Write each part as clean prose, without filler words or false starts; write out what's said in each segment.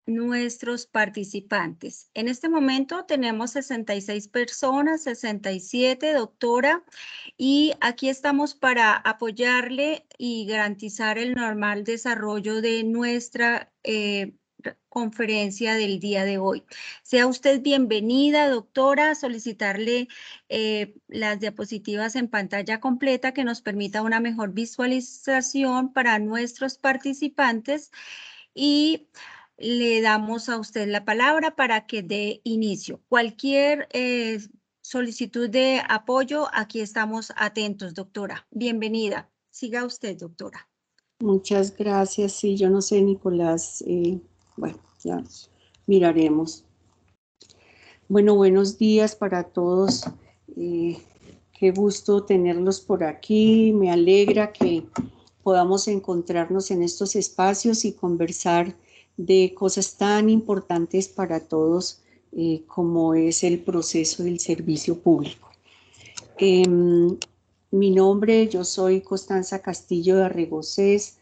nuestros participantes. En este momento tenemos 66 personas, 67, doctora, y aquí estamos para apoyarle y garantizar el normal desarrollo de nuestra conferencia del día de hoy. Sea usted bienvenida, doctora, solicitarle las diapositivas en pantalla completa que nos permita una mejor visualización para nuestros participantes y le damos a usted la palabra para que dé inicio. Cualquier solicitud de apoyo, aquí estamos atentos, doctora. Bienvenida. Siga usted, doctora. Muchas gracias. Sí, yo no sé, Nicolás. Bueno, ya miraremos. Bueno, buenos días para todos. Qué gusto tenerlos por aquí. Me alegra que podamos encontrarnos en estos espacios y conversar de cosas tan importantes para todos como es el proceso del servicio público. Mi nombre, yo soy Constanza Castillo de Arregocés,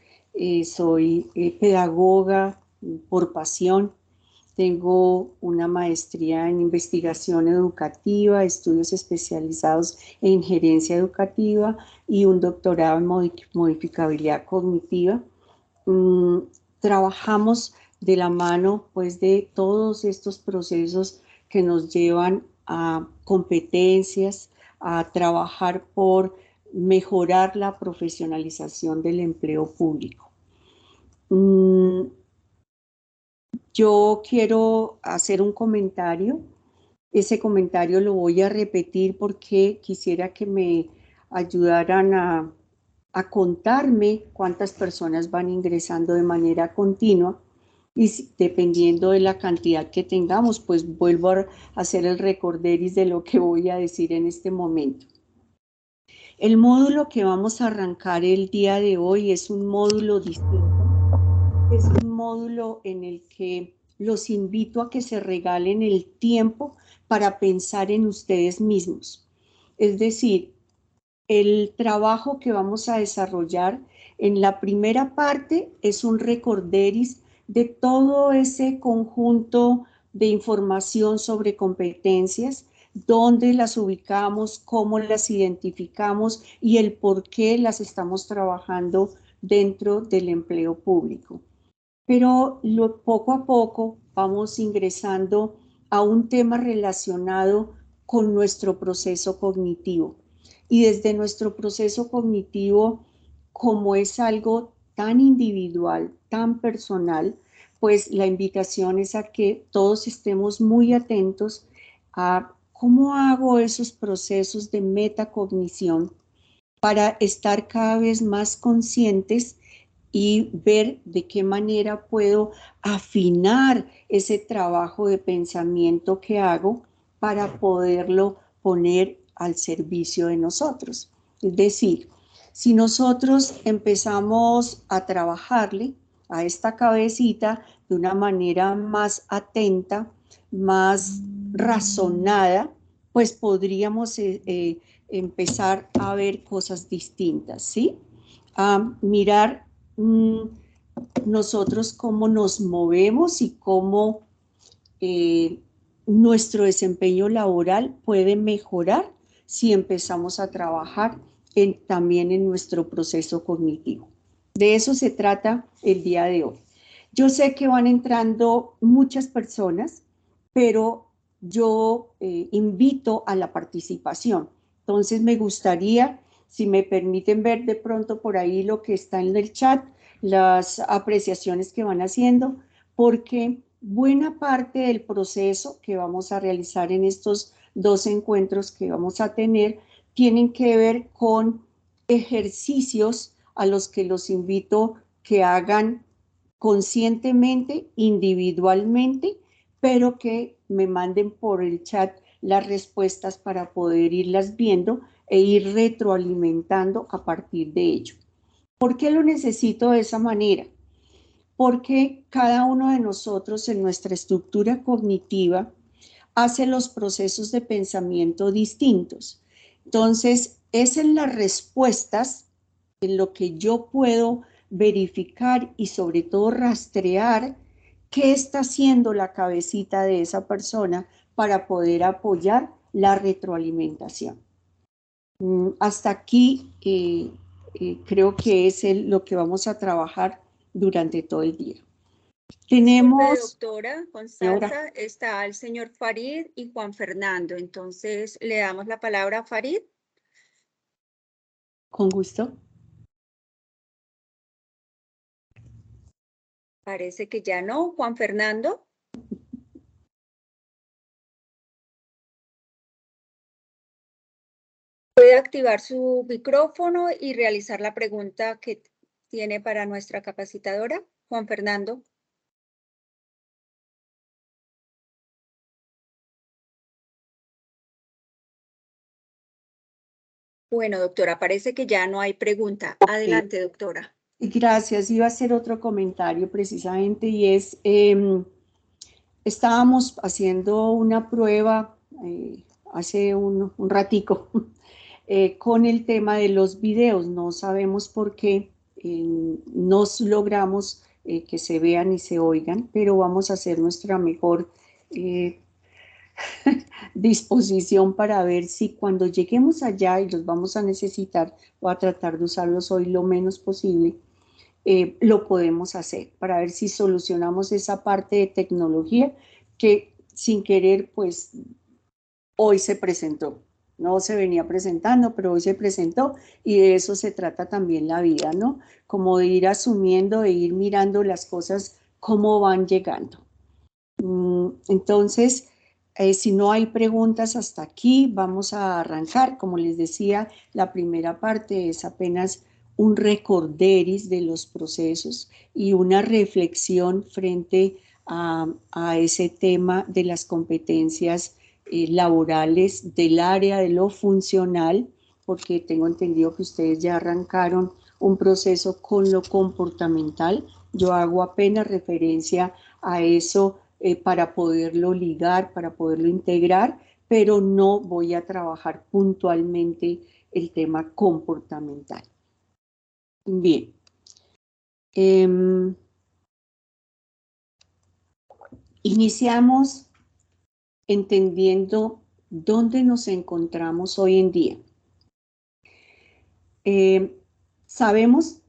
soy pedagoga por pasión. Tengo una maestría en investigación educativa, estudios especializados en gerencia educativa y un doctorado en modificabilidad cognitiva. Trabajamos de la mano pues, de todos estos procesos que nos llevan a competencias, a trabajar por mejorar la profesionalización del empleo público. Yo quiero hacer un comentario. Ese comentario lo voy a repetir porque quisiera que me ayudaran a contarme cuántas personas van ingresando de manera continua y dependiendo de la cantidad que tengamos, pues vuelvo a hacer el recorderis de lo que voy a decir en este momento. El módulo que vamos a arrancar el día de hoy es un módulo distinto. Es un módulo en el que los invito a que se regalen el tiempo para pensar en ustedes mismos. Es decir, el trabajo que vamos a desarrollar en la primera parte es un recorderis de todo ese conjunto de información sobre competencias, dónde las ubicamos, cómo las identificamos y el por qué las estamos trabajando dentro del empleo público. Pero poco a poco vamos ingresando a un tema relacionado con nuestro proceso cognitivo. Y desde nuestro proceso cognitivo, como es algo tan individual, tan personal, pues la invitación es a que todos estemos muy atentos a cómo hago esos procesos de metacognición para estar cada vez más conscientes y ver de qué manera puedo afinar ese trabajo de pensamiento que hago para poderlo poner al servicio de nosotros. Es decir, si nosotros empezamos a trabajarle a esta cabecita de una manera más atenta, más razonada, pues podríamos empezar a ver cosas distintas, ¿sí? A mirar nosotros cómo nos movemos y cómo nuestro desempeño laboral puede mejorar si empezamos a trabajar también en nuestro proceso cognitivo. De eso se trata el día de hoy. Yo sé que van entrando muchas personas, pero yo invito a la participación. Entonces me gustaría, si me permiten ver de pronto por ahí lo que está en el chat, las apreciaciones que van haciendo, porque buena parte del proceso que vamos a realizar en estos dos encuentros que vamos a tener tienen que ver con ejercicios a los que los invito que hagan conscientemente, individualmente, pero que me manden por el chat las respuestas para poder irlas viendo e ir retroalimentando a partir de ello. ¿Por qué lo necesito de esa manera? Porque cada uno de nosotros en nuestra estructura cognitiva hace los procesos de pensamiento distintos. Entonces, es en las respuestas en lo que yo puedo verificar y sobre todo rastrear qué está haciendo la cabecita de esa persona para poder apoyar la retroalimentación. Hasta aquí creo que es lo que vamos a trabajar durante todo el día. Disculpe, Tenemos, doctora señora, Constanza, está el señor Farid y Juan Fernando. Entonces, le damos la palabra a Farid. con gusto. Parece que ya no. Juan Fernando. Puede activar su micrófono y realizar la pregunta que tiene para nuestra capacitadora. Juan Fernando. Bueno, doctora, parece que ya no hay pregunta. Adelante, doctora. Gracias. Iba a hacer otro comentario precisamente y es, estábamos haciendo una prueba hace un ratico con el tema de los videos. No sabemos por qué no logramos que se vean y se oigan, pero vamos a hacer nuestra mejor disposición para ver si cuando lleguemos allá y los vamos a necesitar, voy a tratar de usarlos hoy lo menos posible, lo podemos hacer para ver si solucionamos esa parte de tecnología que sin querer pues hoy se presentó. No se venía presentando, pero hoy se presentó y de eso se trata también la vida, ¿no? Como de ir asumiendo, de ir mirando las cosas cómo van llegando. Entonces, si no hay preguntas hasta aquí, vamos a arrancar. Como les decía, la primera parte es apenas un recorderis de los procesos y una reflexión frente a ese tema de las competencias laborales del área de lo funcional, porque tengo entendido que ustedes ya arrancaron un proceso con lo comportamental. Yo hago apenas referencia a eso para poderlo ligar, para poderlo integrar, pero no voy a trabajar puntualmente el tema comportamental. Bien. Iniciamos entendiendo dónde nos encontramos hoy en día. Sabemos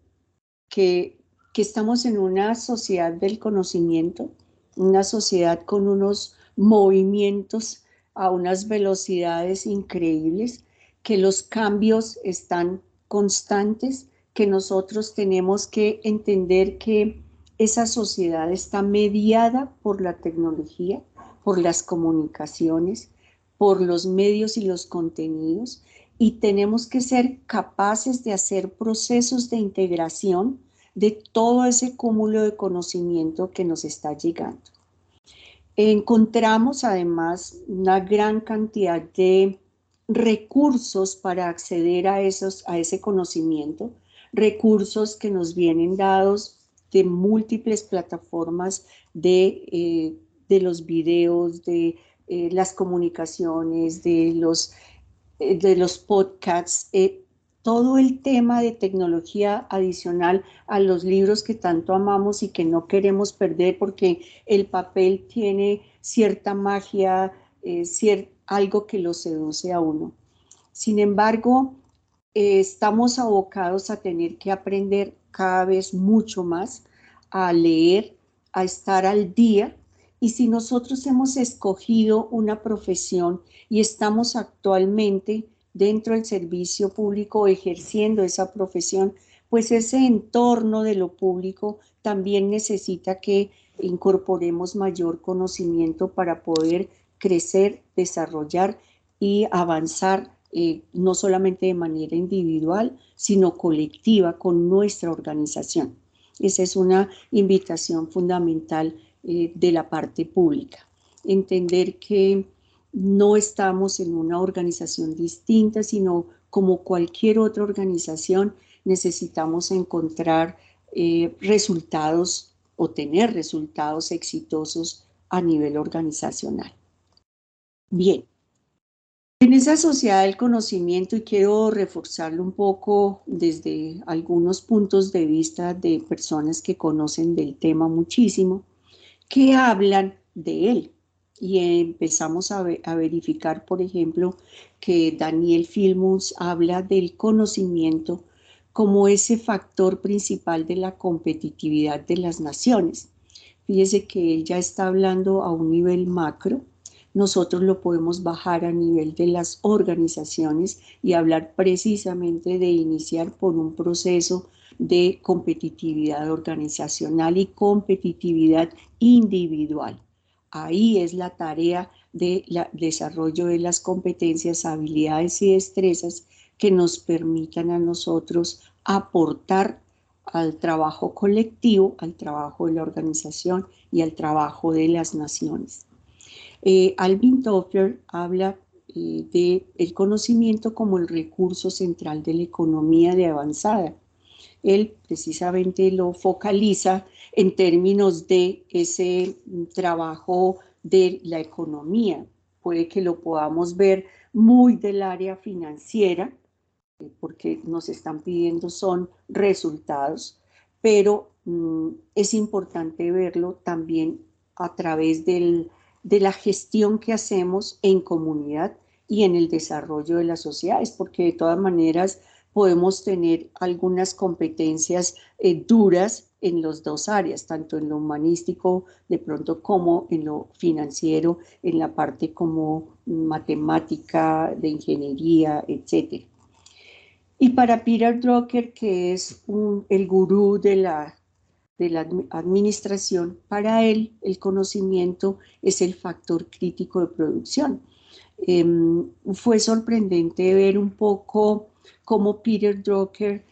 que estamos en una sociedad del conocimiento, una sociedad con unos movimientos a unas velocidades increíbles, que los cambios están constantes, que nosotros tenemos que entender que esa sociedad está mediada por la tecnología, por las comunicaciones, por los medios y los contenidos, y tenemos que ser capaces de hacer procesos de integración de todo ese cúmulo de conocimiento que nos está llegando. Encontramos además una gran cantidad de recursos para acceder a ese conocimiento, recursos que nos vienen dados de múltiples plataformas de los videos, de las comunicaciones, de los podcasts, todo el tema de tecnología adicional a los libros que tanto amamos y que no queremos perder porque el papel tiene cierta magia, algo que lo seduce a uno. Sin embargo, estamos abocados a tener que aprender cada vez mucho más, a leer, a estar al día. Y si nosotros hemos escogido una profesión y estamos actualmente dentro del servicio público ejerciendo esa profesión, pues ese entorno de lo público también necesita que incorporemos mayor conocimiento para poder crecer, desarrollar y avanzar, no solamente de manera individual, sino colectiva con nuestra organización. Esa es una invitación fundamental de la parte pública. Entender que no estamos en una organización distinta, sino como cualquier otra organización, necesitamos encontrar resultados o tener resultados exitosos a nivel organizacional. Bien, en esa sociedad del conocimiento, y quiero reforzarlo un poco desde algunos puntos de vista de personas que conocen del tema muchísimo, que hablan de él. Y empezamos a verificar, por ejemplo, que Daniel Filmus habla del conocimiento como ese factor principal de la competitividad de las naciones. Fíjese que él ya está hablando a un nivel macro. Nosotros lo podemos bajar a nivel de las organizaciones y hablar precisamente de iniciar por un proceso de competitividad organizacional y competitividad individual. Ahí es la tarea del desarrollo de las competencias, habilidades y destrezas que nos permitan a nosotros aportar al trabajo colectivo, al trabajo de la organización y al trabajo de las naciones. Alvin Toffler habla del conocimiento como el recurso central de la economía de avanzada. Él precisamente lo focaliza en términos de ese trabajo de la economía. Puede que lo podamos ver muy del área financiera, porque nos están pidiendo son resultados, pero es importante verlo también a través de la gestión que hacemos en comunidad y en el desarrollo de las sociedades, porque de todas maneras podemos tener algunas competencias duras en las dos áreas, tanto en lo humanístico de pronto como en lo financiero, en la parte como matemática, de ingeniería, etcétera. Y para Peter Drucker, que es el gurú de la administración, para él el conocimiento es el factor crítico de producción. Fue sorprendente ver un poco cómo Peter Drucker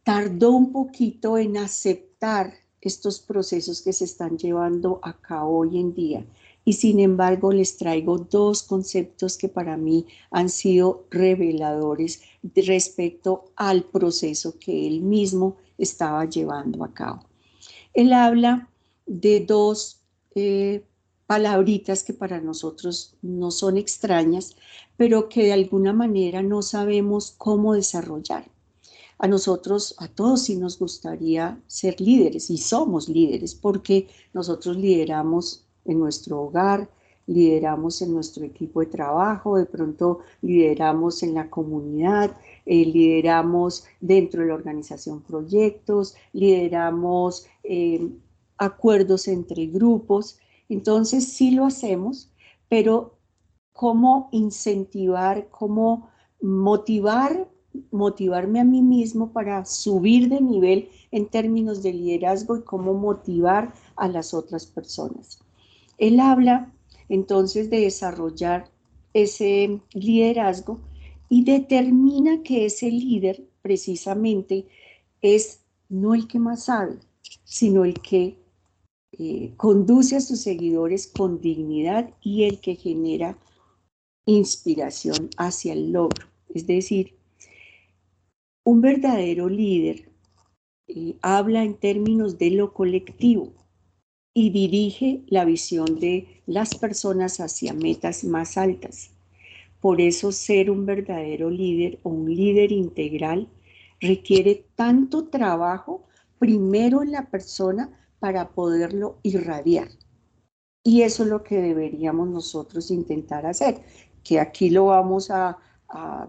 tardó un poquito en aceptar estos procesos que se están llevando a cabo hoy en día. Y sin embargo, les traigo dos conceptos que para mí han sido reveladores respecto al proceso que él mismo estaba llevando a cabo. Él habla de dos palabritas que para nosotros no son extrañas, pero que de alguna manera no sabemos cómo desarrollar. A nosotros, a todos sí nos gustaría ser líderes y somos líderes porque nosotros lideramos en nuestro hogar, lideramos en nuestro equipo de trabajo, de pronto lideramos en la comunidad, lideramos dentro de la organización proyectos, lideramos acuerdos entre grupos. Entonces sí lo hacemos, pero ¿cómo incentivar, cómo motivarme a mí mismo para subir de nivel en términos de liderazgo y cómo motivar a las otras personas? Él habla entonces de desarrollar ese liderazgo y determina que ese líder precisamente es no el que más sabe, sino el que conduce a sus seguidores con dignidad y el que genera inspiración hacia el logro. Es decir, un verdadero líder habla en términos de lo colectivo y dirige la visión de las personas hacia metas más altas. Por eso ser un verdadero líder o un líder integral requiere tanto trabajo primero en la persona para poderlo irradiar. Y eso es lo que deberíamos nosotros intentar hacer, que aquí lo vamos a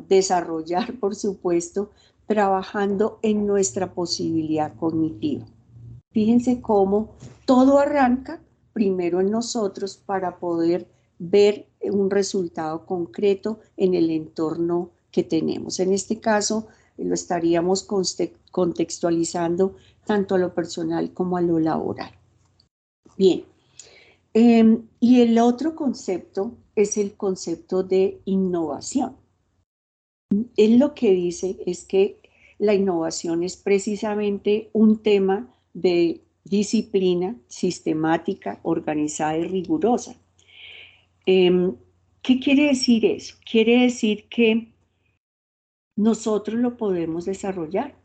desarrollar, por supuesto, trabajando en nuestra posibilidad cognitiva. Fíjense cómo todo arranca primero en nosotros para poder ver un resultado concreto en el entorno que tenemos. En este caso, lo estaríamos contextualizando tanto a lo personal como a lo laboral. Bien, y el otro concepto es el concepto de innovación. Él lo que dice es que la innovación es precisamente un tema de disciplina sistemática, organizada y rigurosa. ¿Qué quiere decir eso? Quiere decir que nosotros lo podemos desarrollar,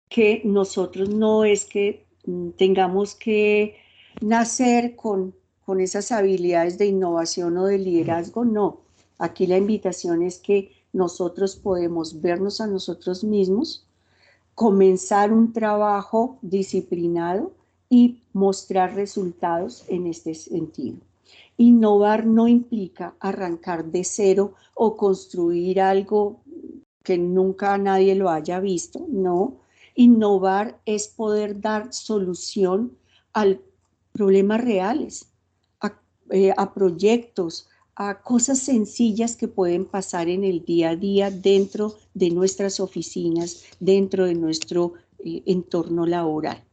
que nosotros no es que tengamos que nacer con esas habilidades de innovación o de liderazgo, no. Aquí la invitación es que nosotros podemos vernos a nosotros mismos, comenzar un trabajo disciplinado y mostrar resultados en este sentido. Innovar no implica arrancar de cero o construir algo que nunca nadie lo haya visto, no. Innovar es poder dar solución a problemas reales, a proyectos, a cosas sencillas que pueden pasar en el día a día dentro de nuestras oficinas, dentro de nuestro entorno laboral.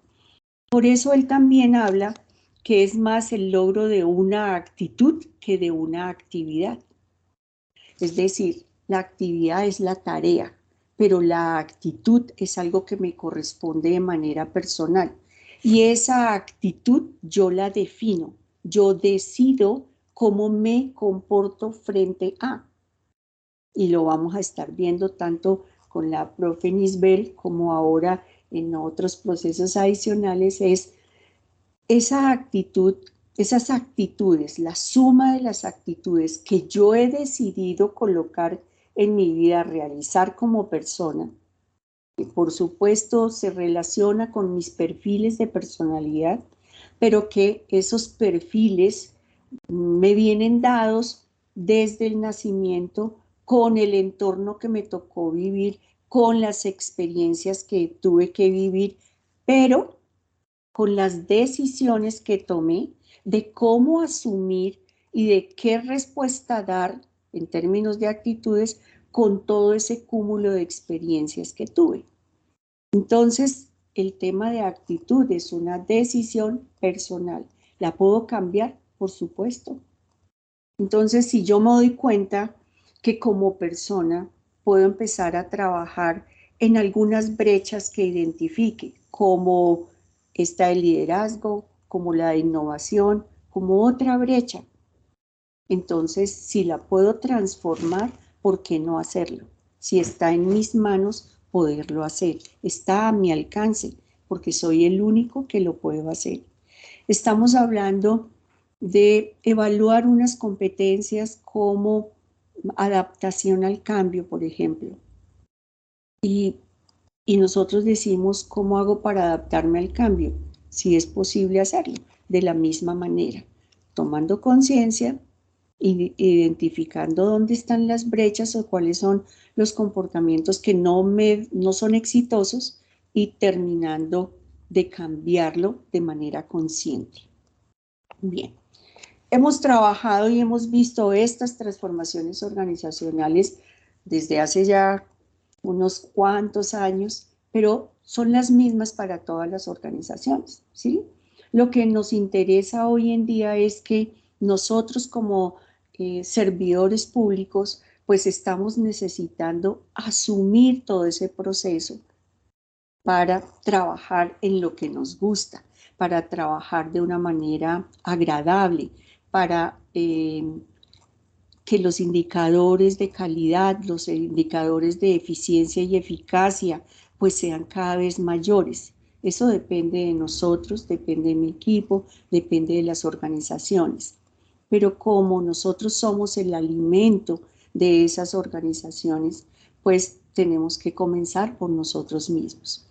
Por eso él también habla que es más el logro de una actitud que de una actividad. Es decir, la actividad es la tarea, pero la actitud es algo que me corresponde de manera personal. Y esa actitud yo la defino, yo decido cómo me comporto frente a. Y lo vamos a estar viendo tanto con la profe Nisbel como ahora en otros procesos adicionales, es esa actitud, esas actitudes, la suma de las actitudes que yo he decidido colocar en mi vida, realizar como persona, que por supuesto se relaciona con mis perfiles de personalidad, pero que esos perfiles me vienen dados desde el nacimiento con el entorno que me tocó vivir, con las experiencias que tuve que vivir, pero con las decisiones que tomé de cómo asumir y de qué respuesta dar en términos de actitudes con todo ese cúmulo de experiencias que tuve. Entonces, el tema de actitud es una decisión personal. ¿La puedo cambiar? Por supuesto. Entonces, si yo me doy cuenta que como persona puedo empezar a trabajar en algunas brechas que identifique, como esta de liderazgo, como la de innovación, como otra brecha. Entonces, si la puedo transformar, ¿por qué no hacerlo? Si está en mis manos, poderlo hacer. Está a mi alcance, porque soy el único que lo puedo hacer. Estamos hablando de evaluar unas competencias como adaptación al cambio, por ejemplo. Y nosotros decimos, ¿cómo hago para adaptarme al cambio? Si es posible hacerlo, de la misma manera, tomando conciencia, identificando dónde están las brechas o cuáles son los comportamientos que no son exitosos y terminando de cambiarlo de manera consciente. Bien, hemos trabajado y hemos visto estas transformaciones organizacionales desde hace ya unos cuantos años, pero son las mismas para todas las organizaciones, ¿sí? Lo que nos interesa hoy en día es que nosotros como servidores públicos, pues estamos necesitando asumir todo ese proceso para trabajar en lo que nos gusta, para trabajar de una manera agradable, para que los indicadores de calidad, los indicadores de eficiencia y eficacia, pues sean cada vez mayores. Eso depende de nosotros, depende de mi equipo, depende de las organizaciones. Pero como nosotros somos el alimento de esas organizaciones, pues tenemos que comenzar por nosotros mismos.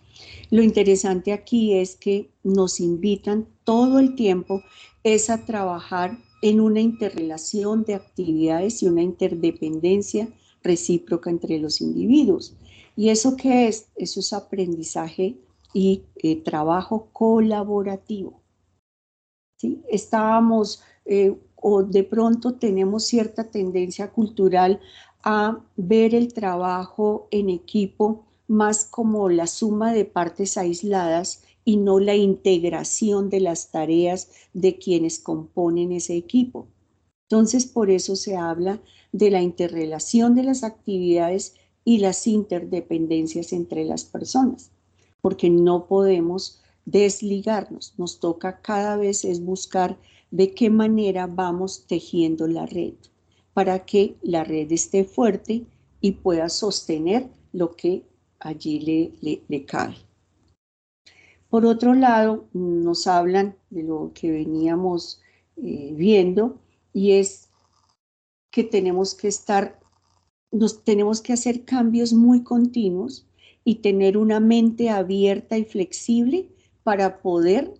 Lo interesante aquí es que nos invitan todo el tiempo es a trabajar en una interrelación de actividades y una interdependencia recíproca entre los individuos. ¿Y eso qué es? Eso es aprendizaje y trabajo colaborativo. ¿Sí? Estábamos o de pronto tenemos cierta tendencia cultural a ver el trabajo en equipo más como la suma de partes aisladas y no la integración de las tareas de quienes componen ese equipo. Entonces, por eso se habla de la interrelación de las actividades y las interdependencias entre las personas, porque no podemos desligarnos, nos toca cada vez es buscar de qué manera vamos tejiendo la red para que la red esté fuerte y pueda sostener lo que allí le cae. Por otro lado, nos hablan de lo que veníamos viendo y es que tenemos que tenemos que hacer cambios muy continuos y tener una mente abierta y flexible para poder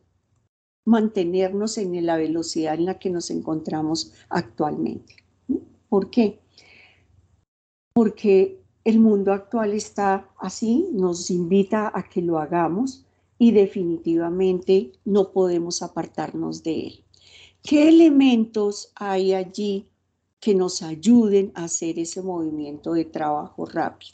mantenernos en la velocidad en la que nos encontramos actualmente. ¿Por qué? Porque el mundo actual está así, nos invita a que lo hagamos y definitivamente no podemos apartarnos de él. ¿Qué elementos hay allí que nos ayuden a hacer ese movimiento de trabajo rápido?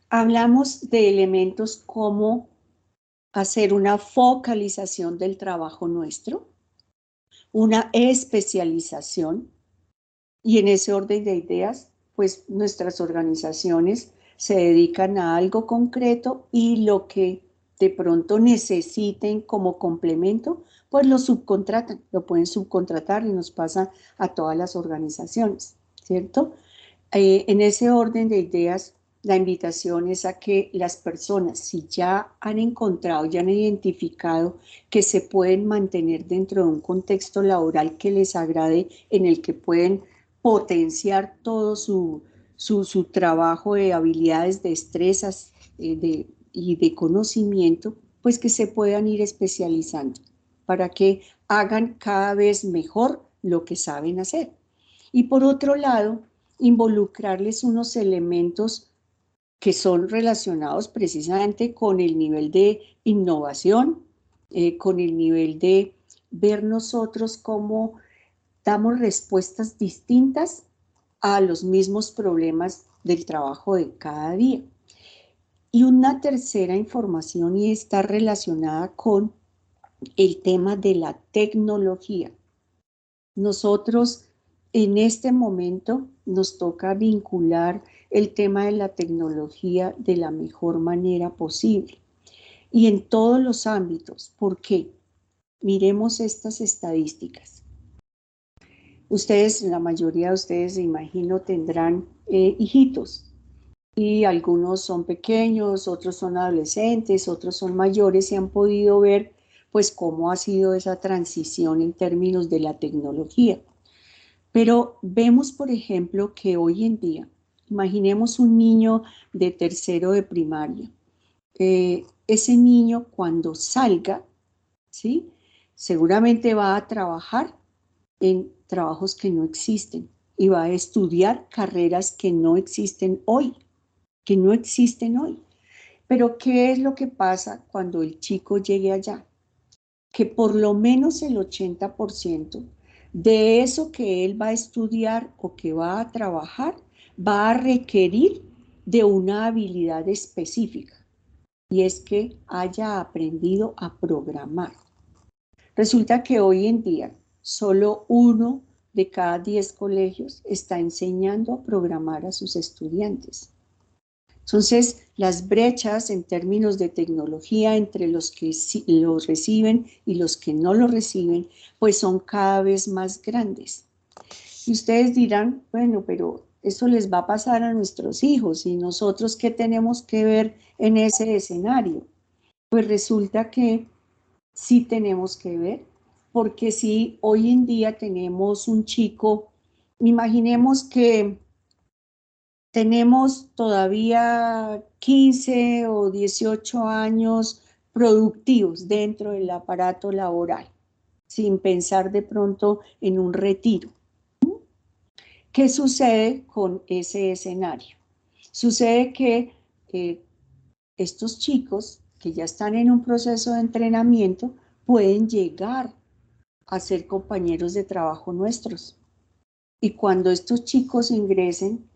Hablamos de elementos como hacer una focalización del trabajo nuestro, una especialización, y en ese orden de ideas, pues nuestras organizaciones se dedican a algo concreto y lo que de pronto necesiten como complemento, pues lo subcontratan, lo pueden subcontratar y nos pasa a todas las organizaciones, ¿cierto? En ese orden de ideas, la invitación es a que las personas, si ya han encontrado, ya han identificado que se pueden mantener dentro de un contexto laboral que les agrade, en el que pueden potenciar todo su trabajo de habilidades, de destrezas y de conocimiento, pues que se puedan ir especializando para que hagan cada vez mejor lo que saben hacer. Y por otro lado, involucrarles unos elementos que son relacionados precisamente con el nivel de innovación, con el nivel de ver nosotros cómo damos respuestas distintas a los mismos problemas del trabajo de cada día. Y una tercera información, y está relacionada con el tema de la tecnología. Nosotros en este momento nos toca vincular el tema de la tecnología de la mejor manera posible y en todos los ámbitos. ¿Por qué? Miremos estas estadísticas. Ustedes, la mayoría de ustedes, imagino, tendrán hijitos y algunos son pequeños, otros son adolescentes, otros son mayores y han podido ver pues cómo ha sido esa transición en términos de la tecnología. Pero vemos, por ejemplo, que hoy en día, imaginemos un niño de tercero de primaria. Ese niño cuando salga, ¿sí? Seguramente va a trabajar en trabajos que no existen y va a estudiar carreras que no existen hoy, Pero ¿qué es lo que pasa cuando el chico llegue allá? Que por lo menos el 80% de eso que él va a estudiar o que va a trabajar va a requerir de una habilidad específica, y es que haya aprendido a programar. Resulta que hoy en día solo 1 de cada 10 colegios está enseñando a programar a sus estudiantes. Entonces, las brechas en términos de tecnología entre los que los reciben y los que no lo reciben, pues son cada vez más grandes. Y ustedes dirán, bueno, pero eso les va a pasar a nuestros hijos, ¿y nosotros qué tenemos que ver en ese escenario? Pues resulta que sí tenemos que ver, porque si hoy en día tenemos un chico, imaginemos que tenemos todavía 15 o 18 años productivos dentro del aparato laboral, sin pensar de pronto en un retiro. ¿Qué sucede con ese escenario? Sucede que estos chicos que ya están en un proceso de entrenamiento pueden llegar a ser compañeros de trabajo nuestros. Y cuando estos chicos ingresen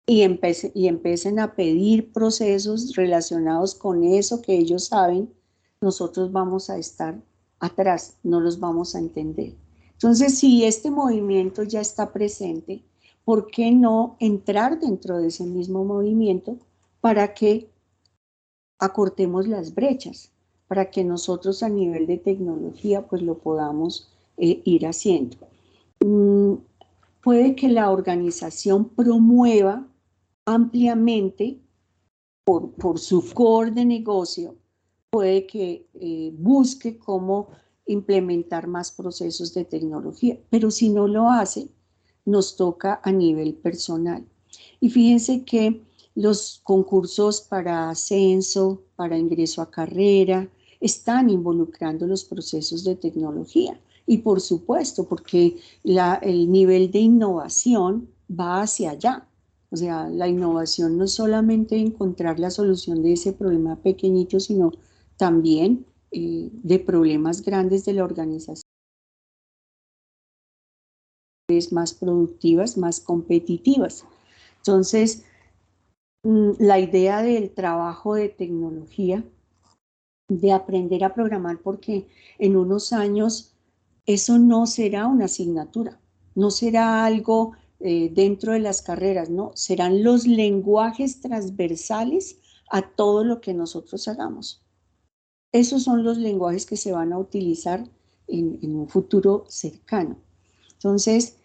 y empiecen a pedir procesos relacionados con eso que ellos saben, nosotros vamos a estar atrás, no los vamos a entender. Entonces, si este movimiento ya está presente, ¿por qué no entrar dentro de ese mismo movimiento para que acortemos las brechas, para que nosotros a nivel de tecnología pues lo podamos ir haciendo? Puede que la organización promueva ampliamente por su core de negocio, puede que busque cómo implementar más procesos de tecnología, pero si no lo hace, nos toca a nivel personal. Y fíjense que Los concursos para ascenso, para ingreso a carrera, están involucrando los procesos de tecnología. Y por supuesto, porque el nivel de innovación va hacia allá. O sea, la innovación no es solamente encontrar la solución de ese problema pequeñito, sino también de problemas grandes de la organización, más productivas, más competitivas. Entonces, la idea del trabajo de tecnología, de aprender a programar, porque en unos años eso no será una asignatura, no será algo dentro de las carreras, no, serán los lenguajes transversales a todo lo que nosotros hagamos. Esos son los lenguajes que se van a utilizar en un futuro cercano. Entonces,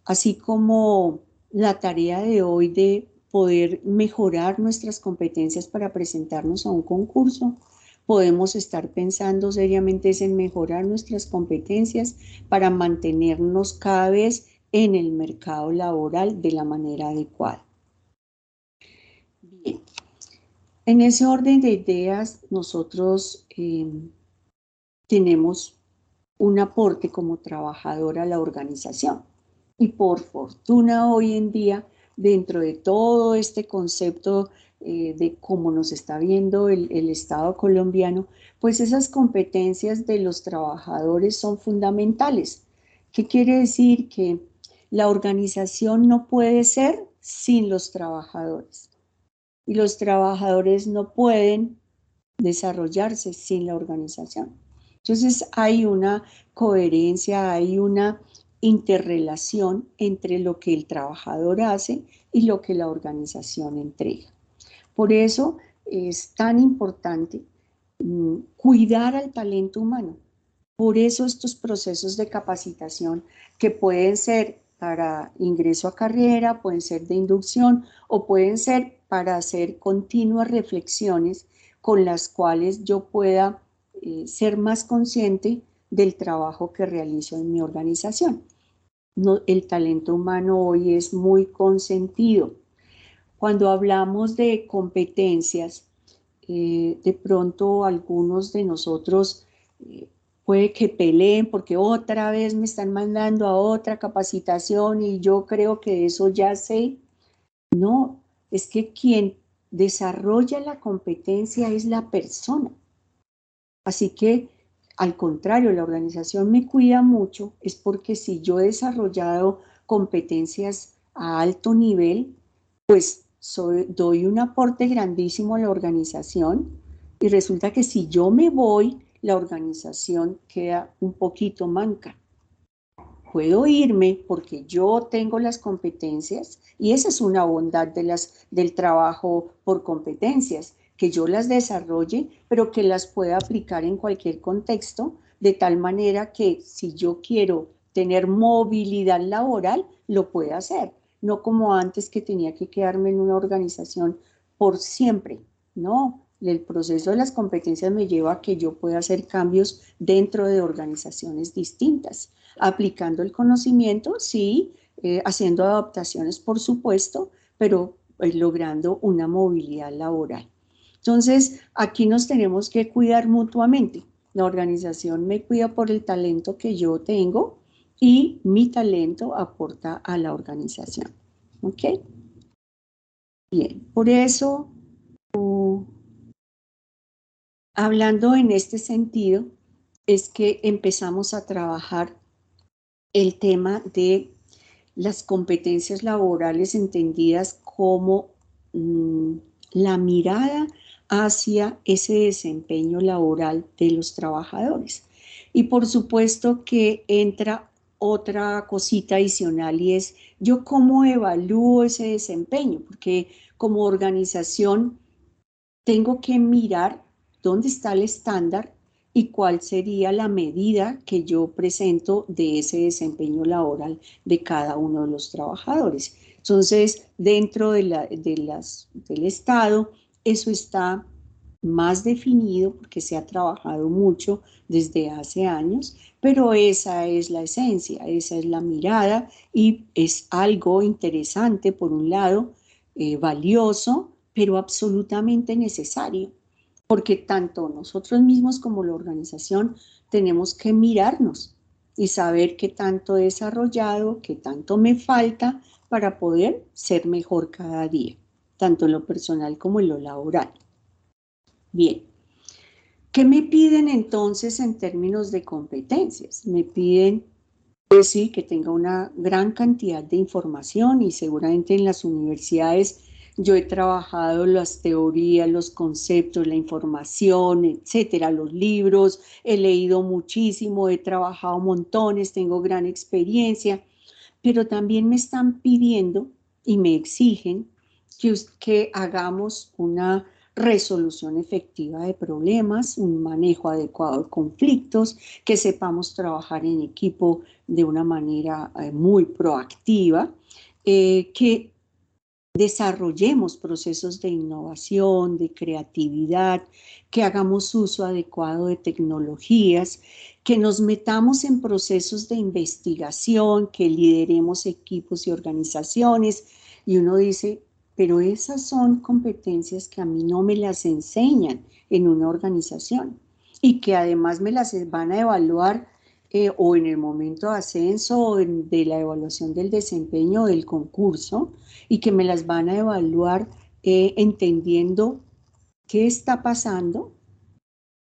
así como la tarea de hoy de poder mejorar nuestras competencias para presentarnos a un concurso, podemos estar pensando seriamente en mejorar nuestras competencias para mantenernos cada vez en el mercado laboral de la manera adecuada. Bien, en ese orden de ideas, nosotros tenemos un aporte como trabajador a la organización. Y por fortuna hoy en día, dentro de todo este concepto de cómo nos está viendo el Estado colombiano, pues esas competencias de los trabajadores son fundamentales. ¿Qué quiere decir? Que la organización no puede ser sin los trabajadores. Y los trabajadores no pueden desarrollarse sin la organización. Entonces hay una coherencia, hay una interrelación entre lo que el trabajador hace y lo que la organización entrega. Por eso es tan importante cuidar al talento humano. Por eso estos procesos de capacitación que pueden ser para ingreso a carrera, pueden ser de inducción o pueden ser para hacer continuas reflexiones con las cuales yo pueda ser más consciente del trabajo que realizo en mi organización. No, el talento humano hoy es muy consentido. Cuando hablamos de competencias, de pronto algunos de nosotros puede que peleen porque otra vez me están mandando a otra capacitación y yo creo que eso ya sé. No, es que quien desarrolla la competencia es la persona. Así que, al contrario, la organización me cuida mucho, es porque si yo he desarrollado competencias a alto nivel, pues doy un aporte grandísimo a la organización y resulta que si yo me voy, la organización queda un poquito manca. Puedo irme porque yo tengo las competencias y esa es una bondad del trabajo por competencias, que yo las desarrolle, pero que las pueda aplicar en cualquier contexto, de tal manera que si yo quiero tener movilidad laboral, lo pueda hacer, no como antes que tenía que quedarme en una organización por siempre, no. El proceso de las competencias me lleva a que yo pueda hacer cambios dentro de organizaciones distintas, aplicando el conocimiento, sí, haciendo adaptaciones, por supuesto, pero logrando una movilidad laboral. Entonces, aquí nos tenemos que cuidar mutuamente. La organización me cuida por el talento que yo tengo y mi talento aporta a la organización. ¿Ok? Bien, por eso, hablando en este sentido, es que empezamos a trabajar el tema de las competencias laborales entendidas como la mirada hacia ese desempeño laboral de los trabajadores. Y por supuesto que entra otra cosita adicional y es yo cómo evalúo ese desempeño, porque como organización tengo que mirar dónde está el estándar y cuál sería la medida que yo presento de ese desempeño laboral de cada uno de los trabajadores. Entonces, dentro del Estado, eso está más definido porque se ha trabajado mucho desde hace años, pero esa es la esencia, esa es la mirada y es algo interesante, por un lado, valioso, pero absolutamente necesario, porque tanto nosotros mismos como la organización tenemos que mirarnos y saber qué tanto he desarrollado, qué tanto me falta para poder ser mejor cada día, tanto en lo personal como en lo laboral. Bien, ¿qué me piden entonces en términos de competencias? Me piden, pues sí, que tenga una gran cantidad de información y seguramente en las universidades yo he trabajado las teorías, los conceptos, la información, etcétera, los libros, he leído muchísimo, he trabajado montones, tengo gran experiencia, pero también me están pidiendo y me exigen que hagamos una resolución efectiva de problemas, un manejo adecuado de conflictos, que sepamos trabajar en equipo de una manera muy proactiva, que desarrollemos procesos de innovación, de creatividad, que hagamos uso adecuado de tecnologías, que nos metamos en procesos de investigación, que lideremos equipos y organizaciones. Y uno dice, pero esas son competencias que a mí no me las enseñan en una organización y que además me las van a evaluar o en el momento de ascenso o de la evaluación del desempeño del concurso, y que me las van a evaluar entendiendo qué está pasando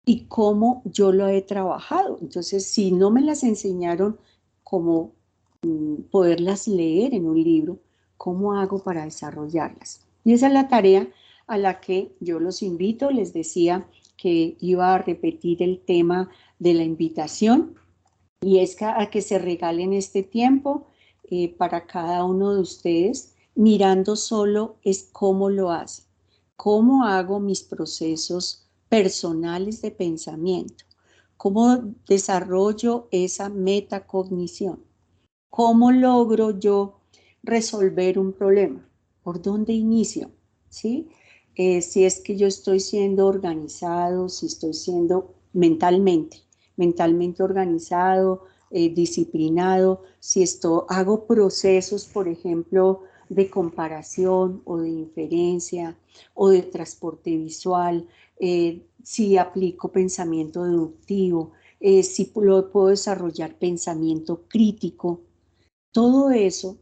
y cómo yo lo he trabajado. Entonces, si no me las enseñaron cómo poderlas leer en un libro, ¿cómo hago para desarrollarlas? Y esa es la tarea a la que yo los invito. Les decía que iba a repetir el tema de la invitación y es a que se regalen este tiempo para cada uno de ustedes, mirando solo es cómo lo hace, cómo hago mis procesos personales de pensamiento, cómo desarrollo esa metacognición, cómo logro yo resolver un problema, por dónde inicio, ¿sí? Si es que yo estoy siendo organizado, si estoy siendo mentalmente organizado, disciplinado, si esto hago procesos, por ejemplo, de comparación o de inferencia o de transporte visual, si aplico pensamiento deductivo, si puedo desarrollar pensamiento crítico. Todo eso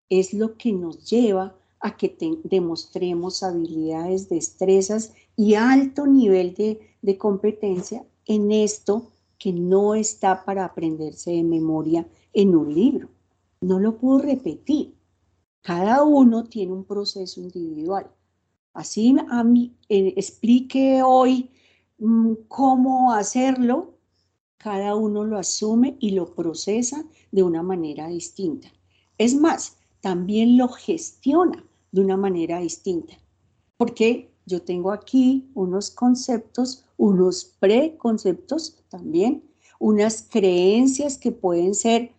es lo que nos lleva a que demostremos habilidades, destrezas y alto nivel de competencia en esto que no está para aprenderse de memoria en un libro. No lo puedo repetir. Cada uno tiene un proceso individual. Así a mí explique hoy cómo hacerlo, cada uno lo asume y lo procesa de una manera distinta. Es más, también lo gestiona de una manera distinta, porque yo tengo aquí unos conceptos, unos preconceptos también, unas creencias que pueden ser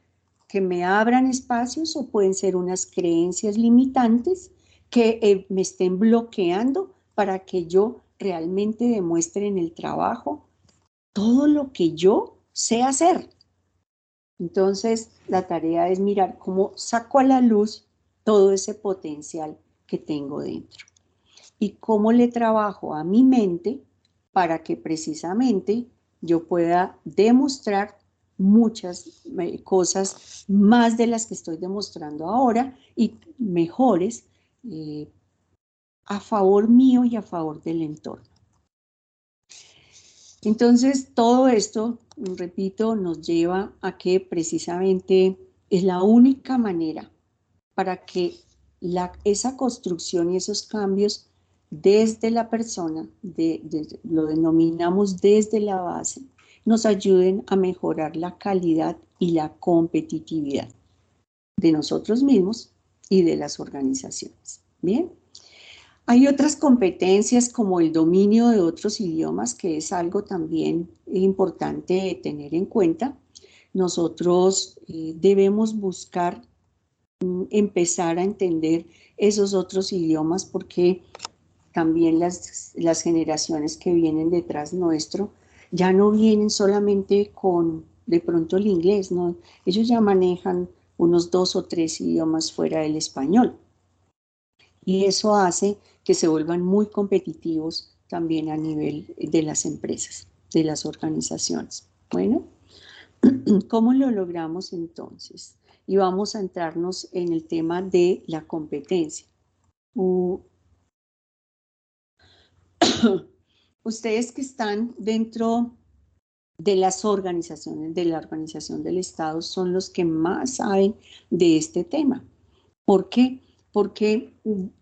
que me abran espacios o pueden ser unas creencias limitantes que me estén bloqueando para que yo realmente demuestre en el trabajo todo lo que yo sé hacer. Entonces, la tarea es mirar cómo saco a la luz todo ese potencial que tengo dentro y cómo le trabajo a mi mente para que precisamente yo pueda demostrar muchas cosas más de las que estoy demostrando ahora y mejores a favor mío y a favor del entorno. Entonces, todo esto, repito, nos lleva a que precisamente es la única manera para que esa construcción y esos cambios desde la persona, lo denominamos desde la base, nos ayuden a mejorar la calidad y la competitividad de nosotros mismos y de las organizaciones. Bien. Hay otras competencias como el dominio de otros idiomas, que es algo también importante tener en cuenta. Nosotros debemos buscar empezar a entender esos otros idiomas porque también las generaciones que vienen detrás nuestro ya no vienen solamente con de pronto el inglés, ¿no? Ellos ya manejan unos 2 o 3 idiomas fuera del español. Y eso hace que se vuelvan muy competitivos también a nivel de las empresas, de las organizaciones. Bueno, ¿cómo lo logramos entonces? Y vamos a entrarnos en el tema de la competencia. Ustedes que están dentro de las organizaciones, de la organización del Estado, son los que más saben de este tema. ¿Por qué? Porque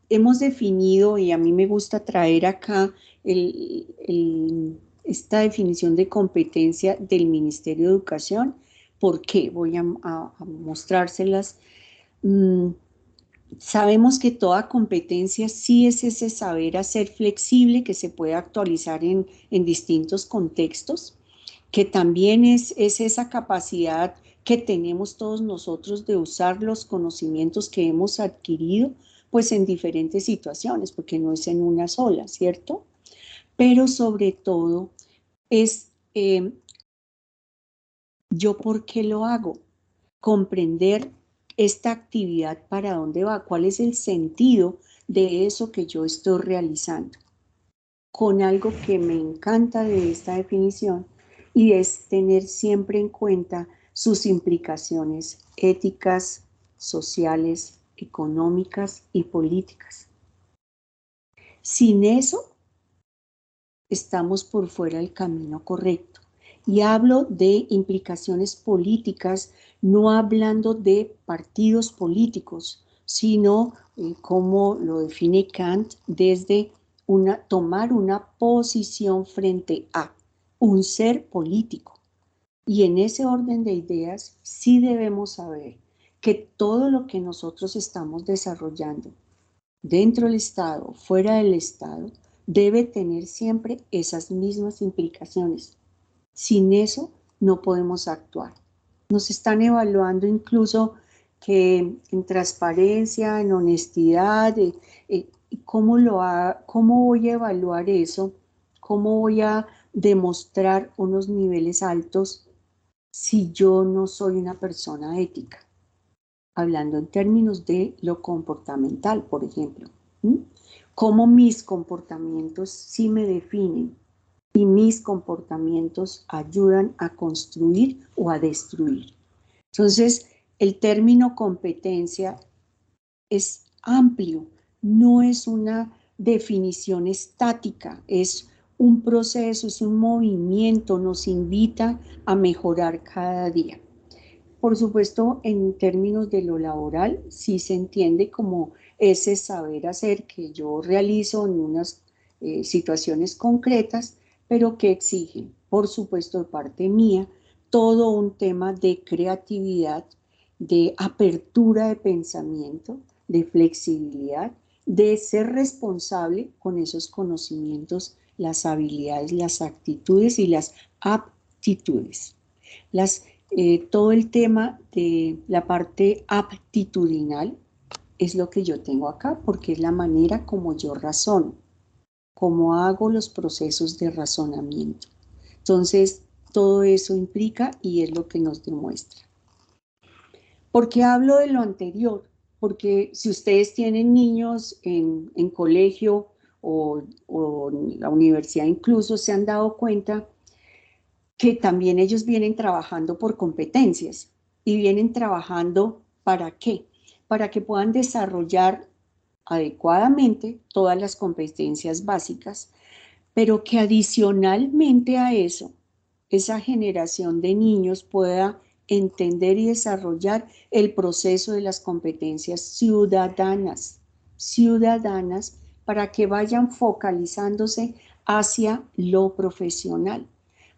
hemos definido, y a mí me gusta traer acá esta definición de competencia del Ministerio de Educación. ¿Por qué? Voy a mostrárselas. Sabemos que toda competencia sí es ese saber hacer flexible que se puede actualizar en distintos contextos, que también es esa capacidad que tenemos todos nosotros de usar los conocimientos que hemos adquirido, pues en diferentes situaciones, porque no es en una sola, ¿cierto? Pero sobre todo es yo por qué lo hago, comprender esta actividad para dónde va, cuál es el sentido de eso que yo estoy realizando, con algo que me encanta de esta definición y es tener siempre en cuenta sus implicaciones éticas, sociales, económicas y políticas. Sin eso, estamos por fuera del camino correcto. Y hablo de implicaciones políticas, no hablando de partidos políticos, sino como lo define Kant, desde tomar una posición frente a un ser político. Y en ese orden de ideas sí debemos saber que todo lo que nosotros estamos desarrollando dentro del Estado, fuera del Estado, debe tener siempre esas mismas implicaciones. Sin eso no podemos actuar. Nos están evaluando incluso que en transparencia, en honestidad, ¿cómo voy a evaluar eso? ¿Cómo voy a demostrar unos niveles altos si yo no soy una persona ética? Hablando en términos de lo comportamental, por ejemplo. Cómo mis comportamientos sí me definen y mis comportamientos ayudan a construir o a destruir. Entonces, el término competencia es amplio, no es una definición estática, es un proceso, es un movimiento, nos invita a mejorar cada día. Por supuesto, en términos de lo laboral, sí se entiende como ese saber hacer que yo realizo en unas situaciones concretas, pero que exigen, por supuesto, de parte mía, todo un tema de creatividad, de apertura de pensamiento, de flexibilidad, de ser responsable con esos conocimientos, las habilidades, las actitudes y las aptitudes. Todo el tema de la parte aptitudinal es lo que yo tengo acá, porque es la manera como yo razono, cómo hago los procesos de razonamiento. Entonces, todo eso implica y es lo que nos demuestra. ¿Por qué hablo de lo anterior? Porque si ustedes tienen niños en colegio o en la universidad incluso, se han dado cuenta que también ellos vienen trabajando por competencias y vienen trabajando ¿para qué? Para que puedan desarrollar adecuadamente todas las competencias básicas, pero que adicionalmente a eso, esa generación de niños pueda entender y desarrollar el proceso de las competencias ciudadanas, para que vayan focalizándose hacia lo profesional.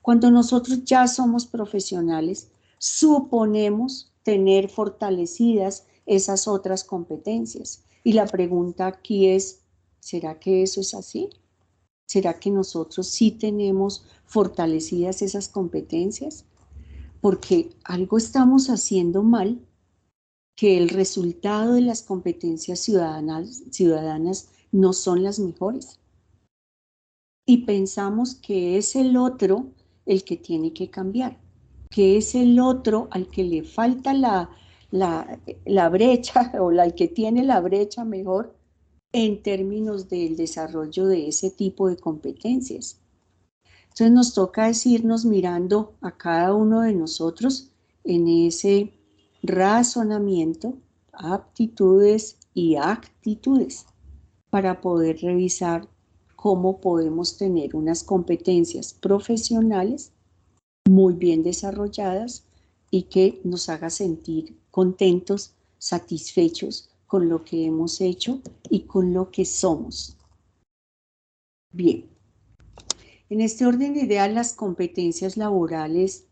Cuando nosotros ya somos profesionales, suponemos tener fortalecidas esas otras competencias. Y la pregunta aquí es, ¿será que eso es así? ¿Será que nosotros sí tenemos fortalecidas esas competencias? Porque algo estamos haciendo mal, que el resultado de las competencias ciudadanas no son las mejores. Y pensamos que es el otro el que tiene que cambiar, que es el otro al que le falta la brecha, o el que tiene la brecha mejor, en términos del desarrollo de ese tipo de competencias. Entonces nos toca irnos mirando a cada uno de nosotros en ese razonamiento, aptitudes y actitudes, para poder revisar cómo podemos tener unas competencias profesionales muy bien desarrolladas y que nos haga sentir contentos, satisfechos con lo que hemos hecho y con lo que somos. Bien, en este orden de ideas, las competencias laborales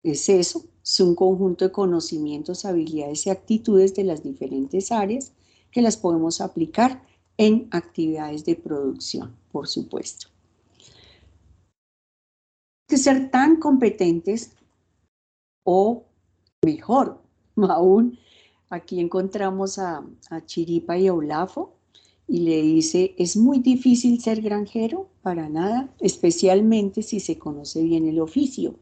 es eso, es un conjunto de conocimientos, habilidades y actitudes de las diferentes áreas que las podemos aplicar en actividades de producción, por supuesto. Que ser tan competentes o mejor aún, aquí encontramos a Chiripa y a Olafo y le dice, es muy difícil ser granjero, para nada, especialmente si se conoce bien el oficio.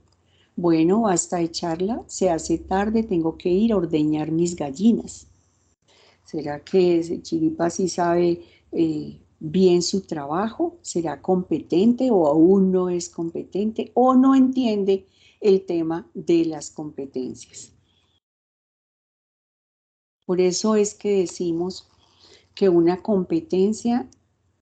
Bueno, basta echarla, se hace tarde, tengo que ir a ordeñar mis gallinas. ¿Será que Chiripa sí sabe bien su trabajo? ¿Será competente o aún no es competente o no entiende el tema de las competencias? Por eso es que decimos que una competencia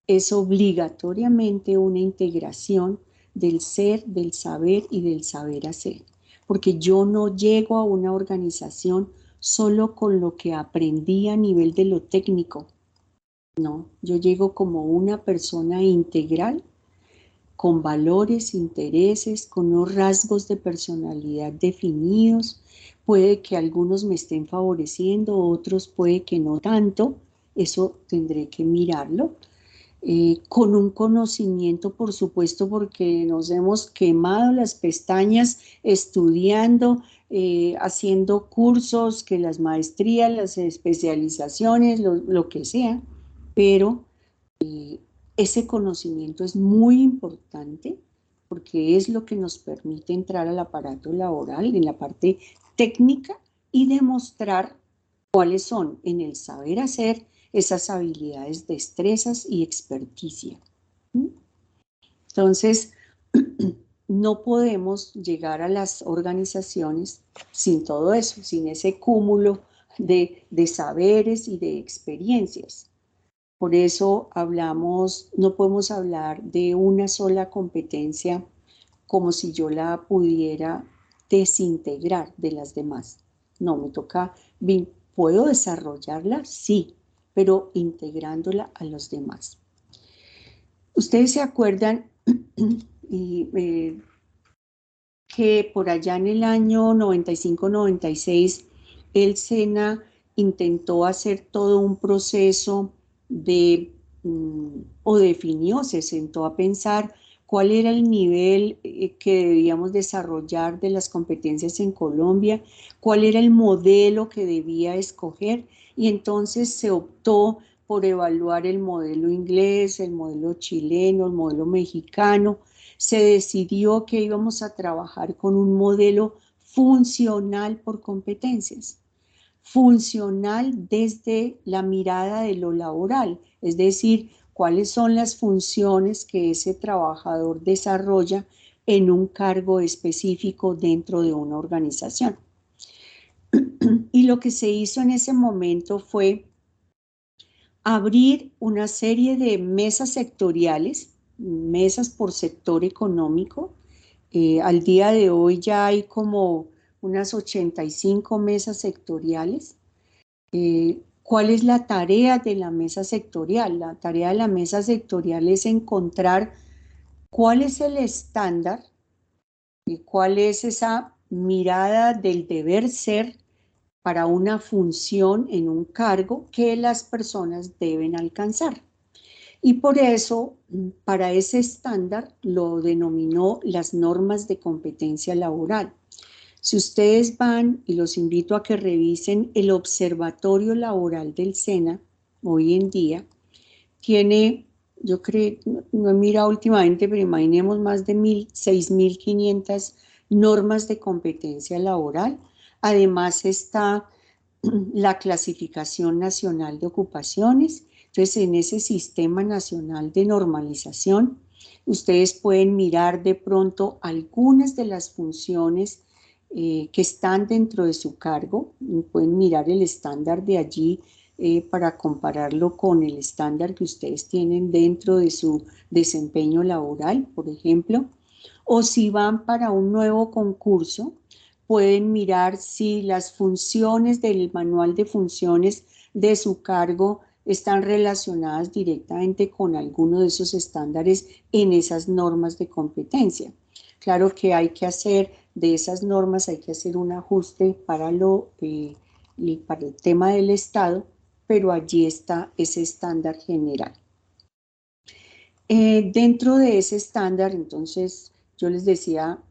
es obligatoriamente una integración del ser, del saber y del saber hacer. Porque yo no llego a una organización solo con lo que aprendí a nivel de lo técnico. No, yo llego como una persona integral, con valores, intereses, con unos rasgos de personalidad definidos. Puede que algunos me estén favoreciendo, otros puede que no tanto. Eso tendré que mirarlo. Con un conocimiento, por supuesto, porque nos hemos quemado las pestañas estudiando, haciendo cursos, que las maestrías, las especializaciones, lo que sea, pero ese conocimiento es muy importante porque es lo que nos permite entrar al aparato laboral en la parte técnica y demostrar cuáles son en el saber hacer esas habilidades, destrezas y experticia. Entonces, no podemos llegar a las organizaciones sin todo eso, sin ese cúmulo de saberes y de experiencias. Por eso no podemos hablar de una sola competencia como si yo la pudiera desintegrar de las demás. No, me toca, ¿puedo desarrollarla? Sí, pero integrándola a los demás. Ustedes se acuerdan que por allá en el año 95-96 el SENA intentó hacer todo un proceso o definió, se sentó a pensar cuál era el nivel que debíamos desarrollar de las competencias en Colombia, cuál era el modelo que debía escoger, y entonces se optó por evaluar el modelo inglés, el modelo chileno, el modelo mexicano. Se decidió que íbamos a trabajar con un modelo funcional por competencias. Funcional desde la mirada de lo laboral, es decir, cuáles son las funciones que ese trabajador desarrolla en un cargo específico dentro de una organización. Y lo que se hizo en ese momento fue abrir una serie de mesas sectoriales, mesas por sector económico. Al día de hoy ya hay como unas 85 mesas sectoriales. ¿Cuál es la tarea de la mesa sectorial? La tarea de la mesa sectorial es encontrar cuál es el estándar y cuál es esa mirada del deber ser para una función en un cargo que las personas deben alcanzar. Y por eso, para ese estándar, lo denominó las normas de competencia laboral. Si ustedes van, y los invito a que revisen el Observatorio Laboral del SENA, hoy en día, tiene, yo creo, no he mirado últimamente, pero imaginemos más de 6.500 normas de competencia laboral. Además está la clasificación nacional de ocupaciones. Entonces, en ese sistema nacional de normalización, ustedes pueden mirar de pronto algunas de las funciones que están dentro de su cargo. Pueden mirar el estándar de allí para compararlo con el estándar que ustedes tienen dentro de su desempeño laboral, por ejemplo. O si van para un nuevo concurso, pueden mirar si las funciones del manual de funciones de su cargo están relacionadas directamente con alguno de esos estándares en esas normas de competencia. Claro que hay que hacer de esas normas, hay que hacer un ajuste para el tema del Estado, pero allí está ese estándar general. Dentro de ese estándar, entonces, yo les decía,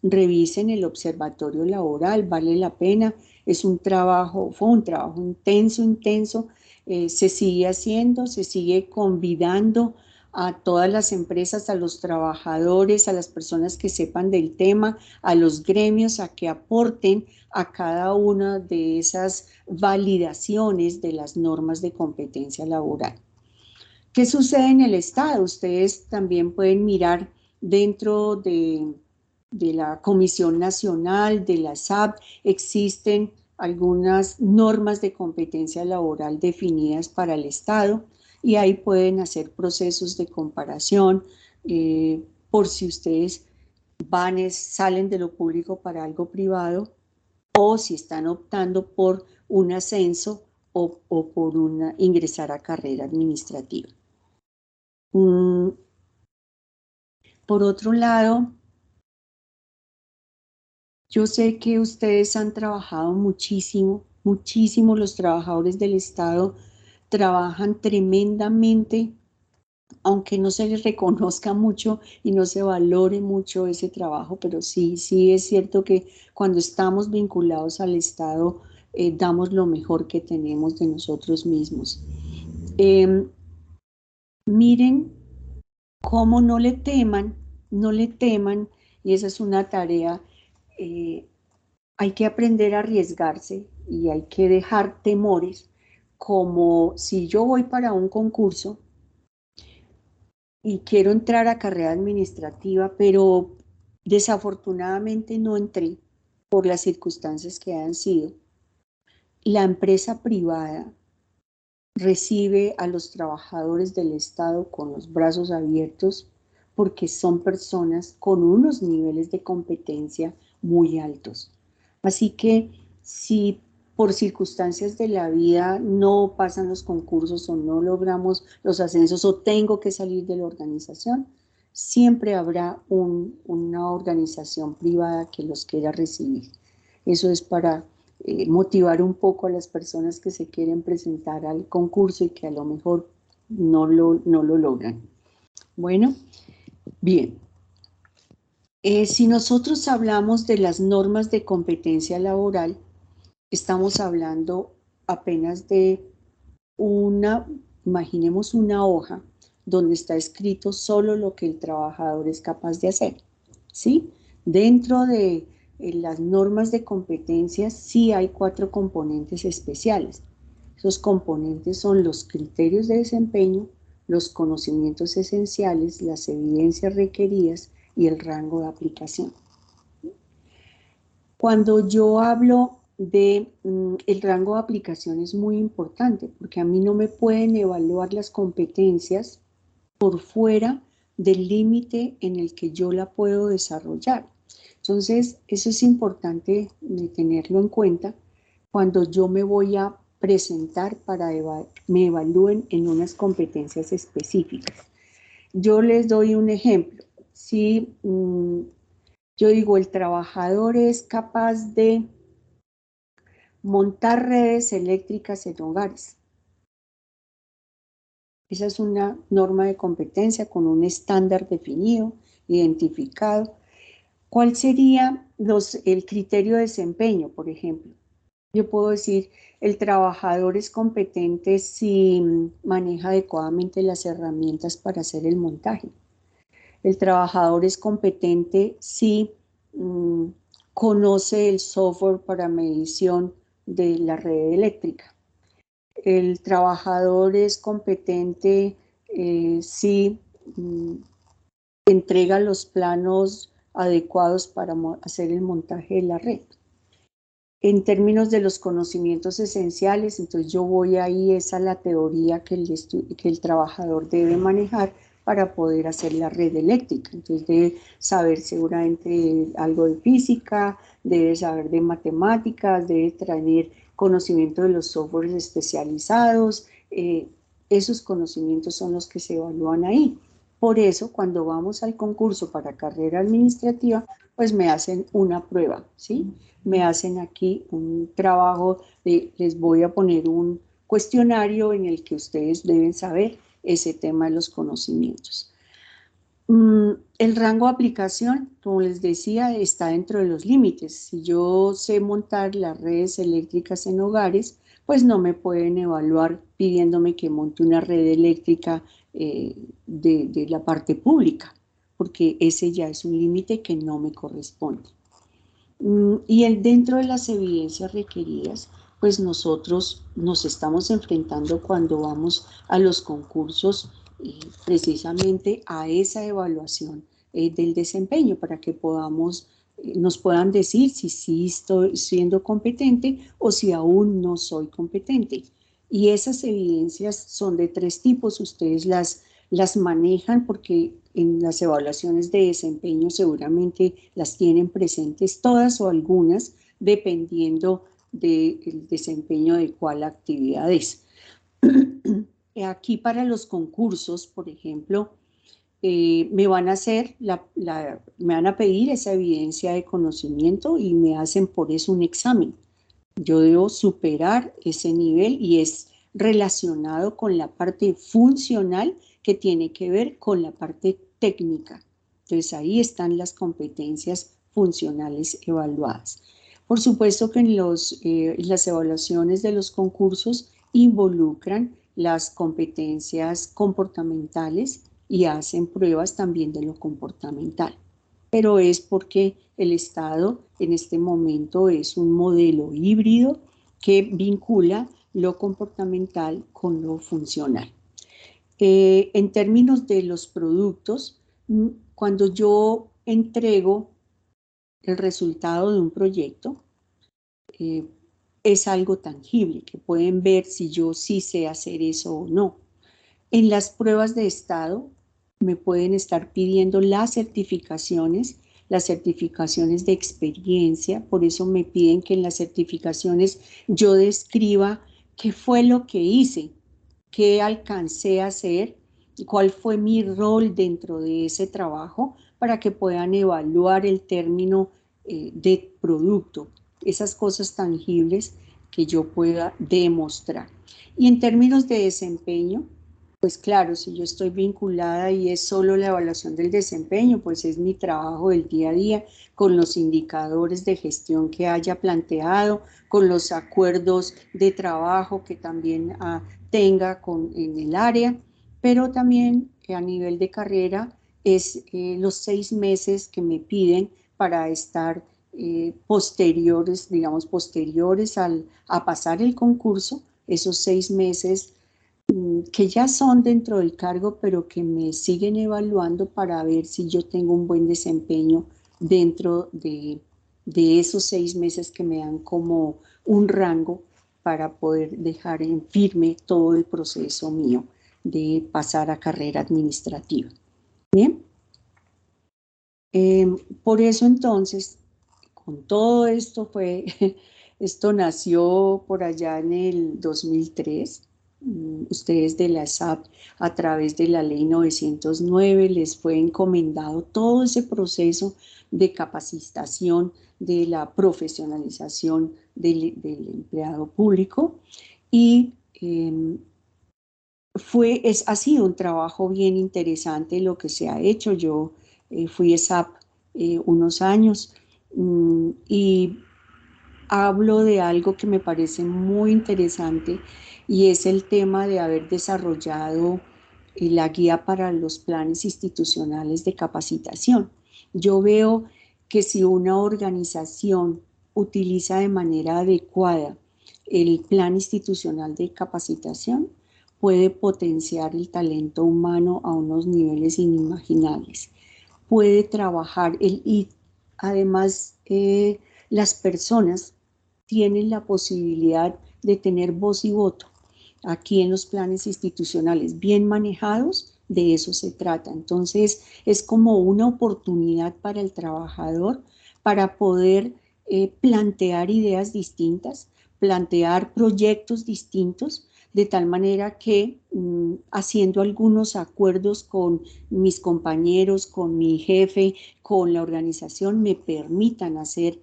revisen el observatorio laboral, vale la pena, fue un trabajo intenso, se sigue haciendo, se sigue convidando a todas las empresas, a los trabajadores, a las personas que sepan del tema, a los gremios, a que aporten a cada una de esas validaciones de las normas de competencia laboral. ¿Qué sucede en el Estado? Ustedes también pueden mirar dentro de la Comisión Nacional, de la SAP, existen algunas normas de competencia laboral definidas para el Estado y ahí pueden hacer procesos de comparación por si ustedes salen de lo público para algo privado o si están optando por un ascenso o por ingresar a carrera administrativa. Por otro lado, yo sé que ustedes han trabajado muchísimo, muchísimo, los trabajadores del Estado trabajan tremendamente, aunque no se les reconozca mucho y no se valore mucho ese trabajo, pero sí es cierto que cuando estamos vinculados al Estado, damos lo mejor que tenemos de nosotros mismos. Miren cómo no le teman, y esa es una tarea. Hay que aprender a arriesgarse y hay que dejar temores, como si yo voy para un concurso y quiero entrar a carrera administrativa, pero desafortunadamente no entré por las circunstancias que han sido. La empresa privada recibe a los trabajadores del Estado con los brazos abiertos porque son personas con unos niveles de competencia muy altos. Así que si por circunstancias de la vida no pasan los concursos o no logramos los ascensos o tengo que salir de la organización, siempre habrá una organización privada que los quiera recibir. Eso es para motivar un poco a las personas que se quieren presentar al concurso y que a lo mejor no lo logran. Bueno, bien. Si nosotros hablamos de las normas de competencia laboral, estamos hablando apenas de imaginemos una hoja donde está escrito solo lo que el trabajador es capaz de hacer, ¿sí? Dentro de las normas de competencia sí hay 4 componentes especiales. Esos componentes son los criterios de desempeño, los conocimientos esenciales, las evidencias requeridas y el rango de aplicación. Cuando yo hablo de el rango de aplicación es muy importante porque a mí no me pueden evaluar las competencias por fuera del límite en el que yo la puedo desarrollar. Entonces, eso es importante tenerlo en cuenta cuando yo me voy a presentar para me evalúen en unas competencias específicas. Yo les doy un ejemplo. Si yo digo, el trabajador es capaz de montar redes eléctricas en hogares. Esa es una norma de competencia con un estándar definido, identificado. ¿Cuál sería el criterio de desempeño, por ejemplo? Yo puedo decir, el trabajador es competente si maneja adecuadamente las herramientas para hacer el montaje. El trabajador es competente si conoce el software para medición de la red eléctrica. El trabajador es competente si entrega los planos adecuados para hacer el montaje de la red. En términos de los conocimientos esenciales, entonces yo voy ahí, esa es la teoría que el trabajador debe manejar para poder hacer la red eléctrica. Entonces debe saber seguramente algo de física, debe saber de matemáticas, debe tener conocimiento de los softwares especializados. Esos conocimientos son los que se evalúan ahí. Por eso, cuando vamos al concurso para carrera administrativa, pues me hacen una prueba, ¿sí? Me hacen aquí un trabajo, les voy a poner un cuestionario en el que ustedes deben saber ese tema de los conocimientos. El rango de aplicación, como les decía, está dentro de los límites. Si yo sé montar las redes eléctricas en hogares, pues no me pueden evaluar pidiéndome que monte una red eléctrica de la parte pública, porque ese ya es un límite que no me corresponde. Y dentro de las evidencias requeridas, pues nosotros nos estamos enfrentando cuando vamos a los concursos precisamente a esa evaluación del desempeño para que nos puedan decir si sí estoy siendo competente o si aún no soy competente. Y esas evidencias son de 3 tipos, ustedes las manejan porque en las evaluaciones de desempeño seguramente las tienen presentes todas o algunas, dependiendo del desempeño de cuál actividad es. Aquí para los concursos, por ejemplo, me van a pedir esa evidencia de conocimiento y me hacen por eso un examen. Yo debo superar ese nivel y es relacionado con la parte funcional que tiene que ver con la parte técnica. Entonces ahí están las competencias funcionales evaluadas. Por supuesto que en las evaluaciones de los concursos involucran las competencias comportamentales y hacen pruebas también de lo comportamental. Pero es porque el Estado en este momento es un modelo híbrido que vincula lo comportamental con lo funcional. En términos de los productos, cuando yo entrego el resultado de un proyecto, es algo tangible, que pueden ver si yo sí sé hacer eso o no. En las pruebas de estado me pueden estar pidiendo las certificaciones de experiencia, por eso me piden que en las certificaciones yo describa qué fue lo que hice, qué alcancé a hacer, cuál fue mi rol dentro de ese trabajo para que puedan evaluar el término de producto, esas cosas tangibles que yo pueda demostrar. Y en términos de desempeño, pues claro, si yo estoy vinculada y es solo la evaluación del desempeño, pues es mi trabajo del día a día con los indicadores de gestión que haya planteado, con los acuerdos de trabajo que también tenga en el área, pero también a nivel de carrera es los 6 meses que me piden para estar posteriores a pasar el concurso, esos 6 meses que ya son dentro del cargo, pero que me siguen evaluando para ver si yo tengo un buen desempeño dentro de esos 6 meses que me dan como un rango para poder dejar en firme todo el proceso mío de pasar a carrera administrativa. Bien. Por eso entonces, con todo esto esto nació por allá en el 2003. Ustedes de la SAP, a través de la ley 909, les fue encomendado todo ese proceso de capacitación, de la profesionalización del empleado público y ha sido un trabajo bien interesante lo que se ha hecho. Yo fui SAP unos años y hablo de algo que me parece muy interesante y es el tema de haber desarrollado la guía para los planes institucionales de capacitación. Yo veo que si una organización utiliza de manera adecuada el plan institucional de capacitación puede potenciar el talento humano a unos niveles inimaginables. Puede trabajar y además las personas tienen la posibilidad de tener voz y voto. Aquí en los planes institucionales bien manejados, de eso se trata. Entonces, es como una oportunidad para el trabajador para poder plantear ideas distintas, plantear proyectos distintos, de tal manera que haciendo algunos acuerdos con mis compañeros, con mi jefe, con la organización, me permitan hacer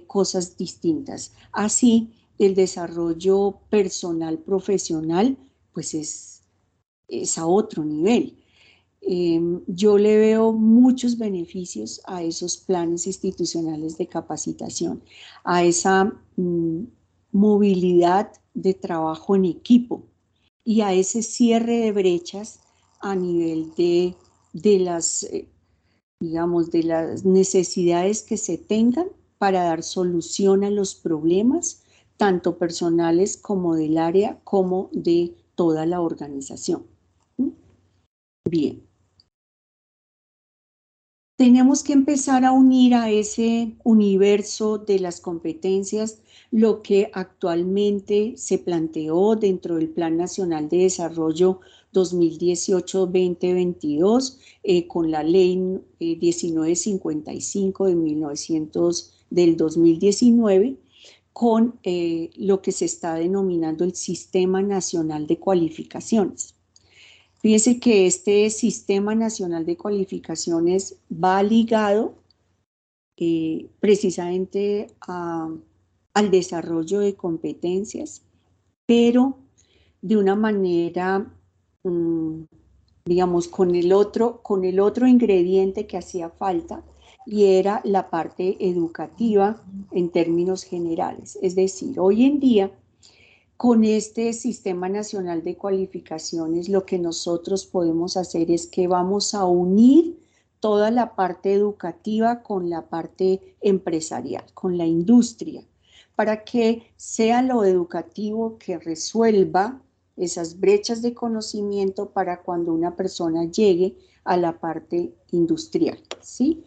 cosas distintas. Así, el desarrollo personal, profesional, pues es a otro nivel. Yo le veo muchos beneficios a esos planes institucionales de capacitación, a esa movilidad de trabajo en equipo y a ese cierre de brechas a nivel de las, digamos, de las necesidades que se tengan para dar solución a los problemas, tanto personales como del área, como de toda la organización. Bien. Tenemos que empezar a unir a ese universo de las competencias lo que actualmente se planteó dentro del Plan Nacional de Desarrollo 2018-2022 con la Ley 1955 del 2019, con lo que se está denominando el Sistema Nacional de Cualificaciones. Fíjense que este Sistema Nacional de Cualificaciones va ligado precisamente al desarrollo de competencias, pero de una manera, digamos, con el otro ingrediente que hacía falta, y era la parte educativa en términos generales. Es decir, hoy en día, con este Sistema Nacional de Cualificaciones, lo que nosotros podemos hacer es que vamos a unir toda la parte educativa con la parte empresarial, con la industria, para que sea lo educativo que resuelva esas brechas de conocimiento para cuando una persona llegue a la parte industrial, ¿sí?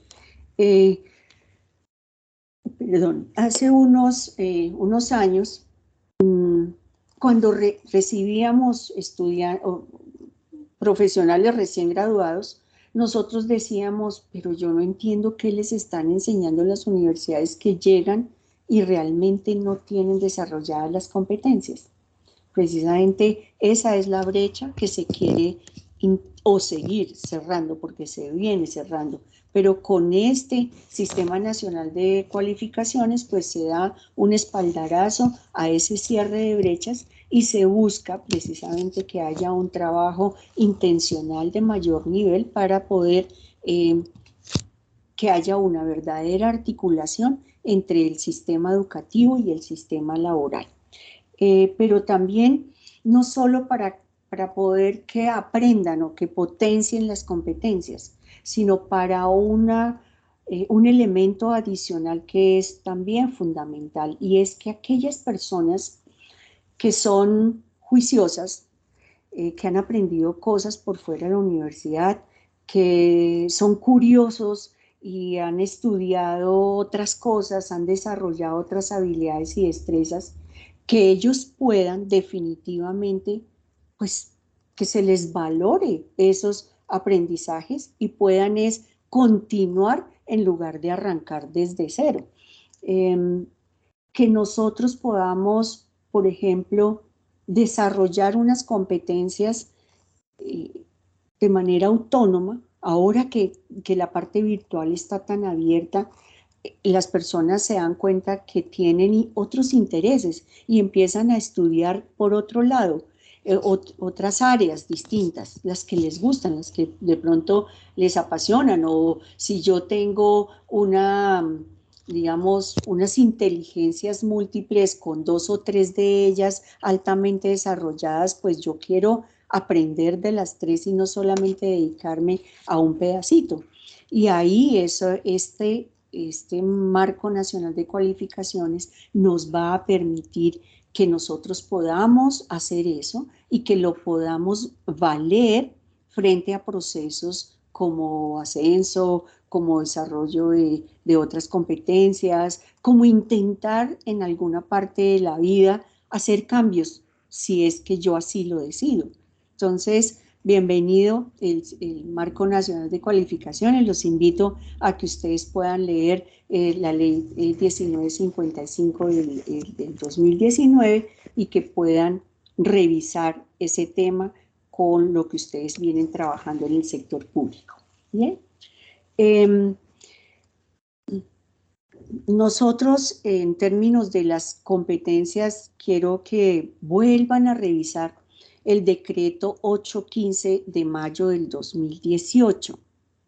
Hace unos años, cuando recibíamos profesionales recién graduados, nosotros decíamos, pero yo no entiendo qué les están enseñando en las universidades que llegan y realmente no tienen desarrolladas las competencias. Precisamente esa es la brecha que se quiere o seguir cerrando, porque se viene cerrando. Pero con este Sistema Nacional de Cualificaciones, pues se da un espaldarazo a ese cierre de brechas y se busca precisamente que haya un trabajo intencional de mayor nivel para poder que haya una verdadera articulación entre el sistema educativo y el sistema laboral. Pero también no solo para poder que aprendan o que potencien las competencias, sino para un elemento adicional que es también fundamental, y es que aquellas personas que son juiciosas, que han aprendido cosas por fuera de la universidad, que son curiosos y han estudiado otras cosas, han desarrollado otras habilidades y destrezas, que ellos puedan definitivamente, pues, que se les valore esos aprendizajes y puedan continuar en lugar de arrancar desde cero. Que nosotros podamos, por ejemplo, desarrollar unas competencias de manera autónoma. Ahora que la parte virtual está tan abierta, las personas se dan cuenta que tienen otros intereses y empiezan a estudiar por otro lado, otras áreas distintas, las que les gustan, las que de pronto les apasionan, o si yo tengo digamos, unas inteligencias múltiples con 2 o 3 de ellas altamente desarrolladas, pues yo quiero aprender de las 3 y no solamente dedicarme a un pedacito. Y ahí este marco nacional de cualificaciones nos va a permitir que nosotros podamos hacer eso y que lo podamos valer frente a procesos como ascenso, como desarrollo de otras competencias, como intentar en alguna parte de la vida hacer cambios, si es que yo así lo decido. Entonces, bienvenido el Marco Nacional de Cualificaciones. Los invito a que ustedes puedan leer la ley 1955 del 2019 y que puedan revisar ese tema con lo que ustedes vienen trabajando en el sector público. ¿Bien? Nosotros, en términos de las competencias, quiero que vuelvan a revisar el decreto 815 de mayo del 2018.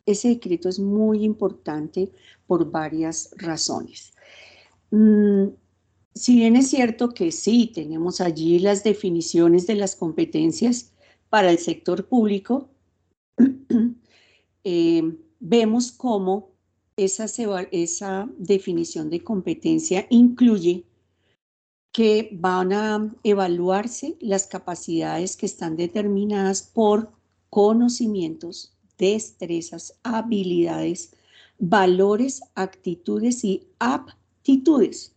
Ese decreto es muy importante por varias razones. Si bien es cierto que sí, tenemos allí las definiciones de las competencias para el sector público, vemos cómo esa definición de competencia incluye que van a evaluarse las capacidades que están determinadas por conocimientos, destrezas, habilidades, valores, actitudes y aptitudes.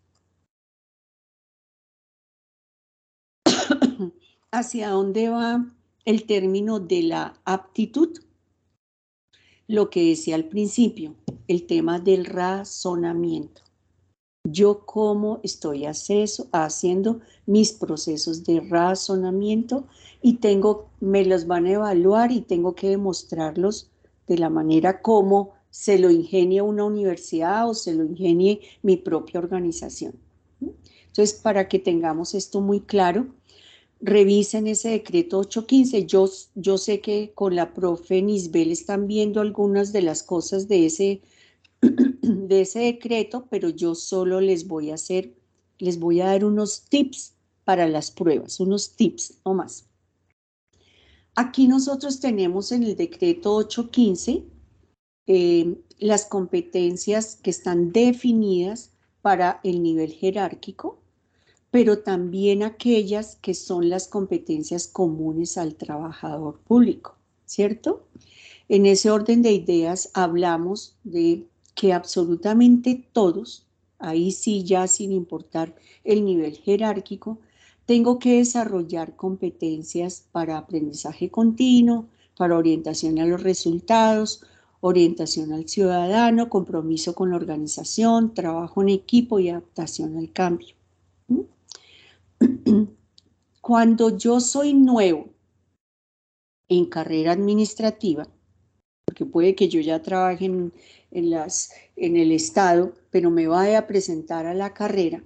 ¿Hacia dónde va el término de la aptitud? Lo que decía al principio, el tema del razonamiento. Yo cómo estoy haciendo mis procesos de razonamiento y me los van a evaluar y tengo que demostrarlos de la manera como se lo ingenie una universidad o se lo ingenie mi propia organización. Entonces, para que tengamos esto muy claro, revisen ese decreto 815. Yo sé que con la profe Nisbel están viendo algunas de las cosas de ese decreto, pero yo solo les voy a dar unos tips para las pruebas, unos tips, no más. Aquí nosotros tenemos en el decreto 815 las competencias que están definidas para el nivel jerárquico, pero también aquellas que son las competencias comunes al trabajador público, ¿cierto? En ese orden de ideas hablamos de que absolutamente todos, ahí sí ya sin importar el nivel jerárquico, tengo que desarrollar competencias para aprendizaje continuo, para orientación a los resultados, orientación al ciudadano, compromiso con la organización, trabajo en equipo y adaptación al cambio. Cuando yo soy nuevo en carrera administrativa, porque puede que yo ya trabaje en el Estado, pero me vaya a presentar a la carrera,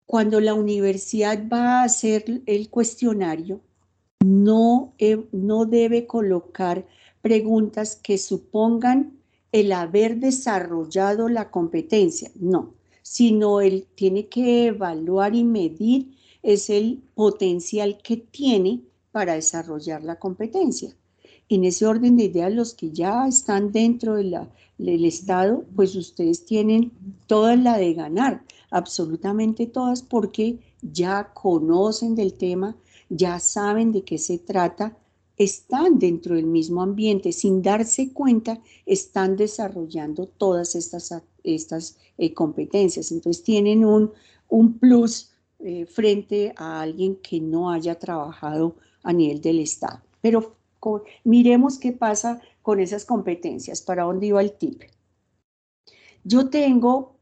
cuando la universidad va a hacer el cuestionario, no debe colocar preguntas que supongan el haber desarrollado la competencia, no, sino él tiene que evaluar y medir es el potencial que tiene para desarrollar la competencia. En ese orden de ideas, los que ya están dentro del Estado, pues ustedes tienen toda la de ganar, absolutamente todas, porque ya conocen del tema, ya saben de qué se trata, están dentro del mismo ambiente, sin darse cuenta, están desarrollando todas estas competencias. Entonces tienen un plus frente a alguien que no haya trabajado a nivel del Estado. Pero miremos qué pasa con esas competencias, para dónde iba el tip. Yo tengo,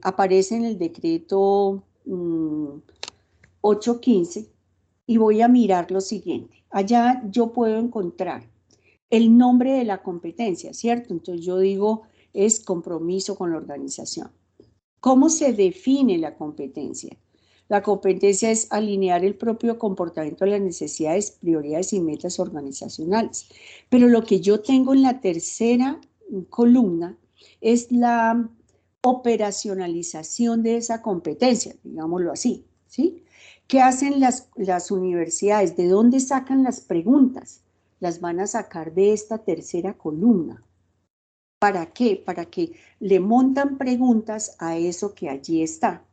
aparece en el decreto 815 y voy a mirar lo siguiente. Allá yo puedo encontrar el nombre de la competencia, ¿cierto? Entonces yo digo, es compromiso con la organización. ¿Cómo se define la competencia? La competencia es alinear el propio comportamiento a las necesidades, prioridades y metas organizacionales. Pero lo que yo tengo en la tercera columna es la operacionalización de esa competencia, digámoslo así, ¿sí? ¿Qué hacen las universidades? ¿De dónde sacan las preguntas? Las van a sacar de esta tercera columna. ¿Para qué? Para que le montan preguntas a eso que allí está.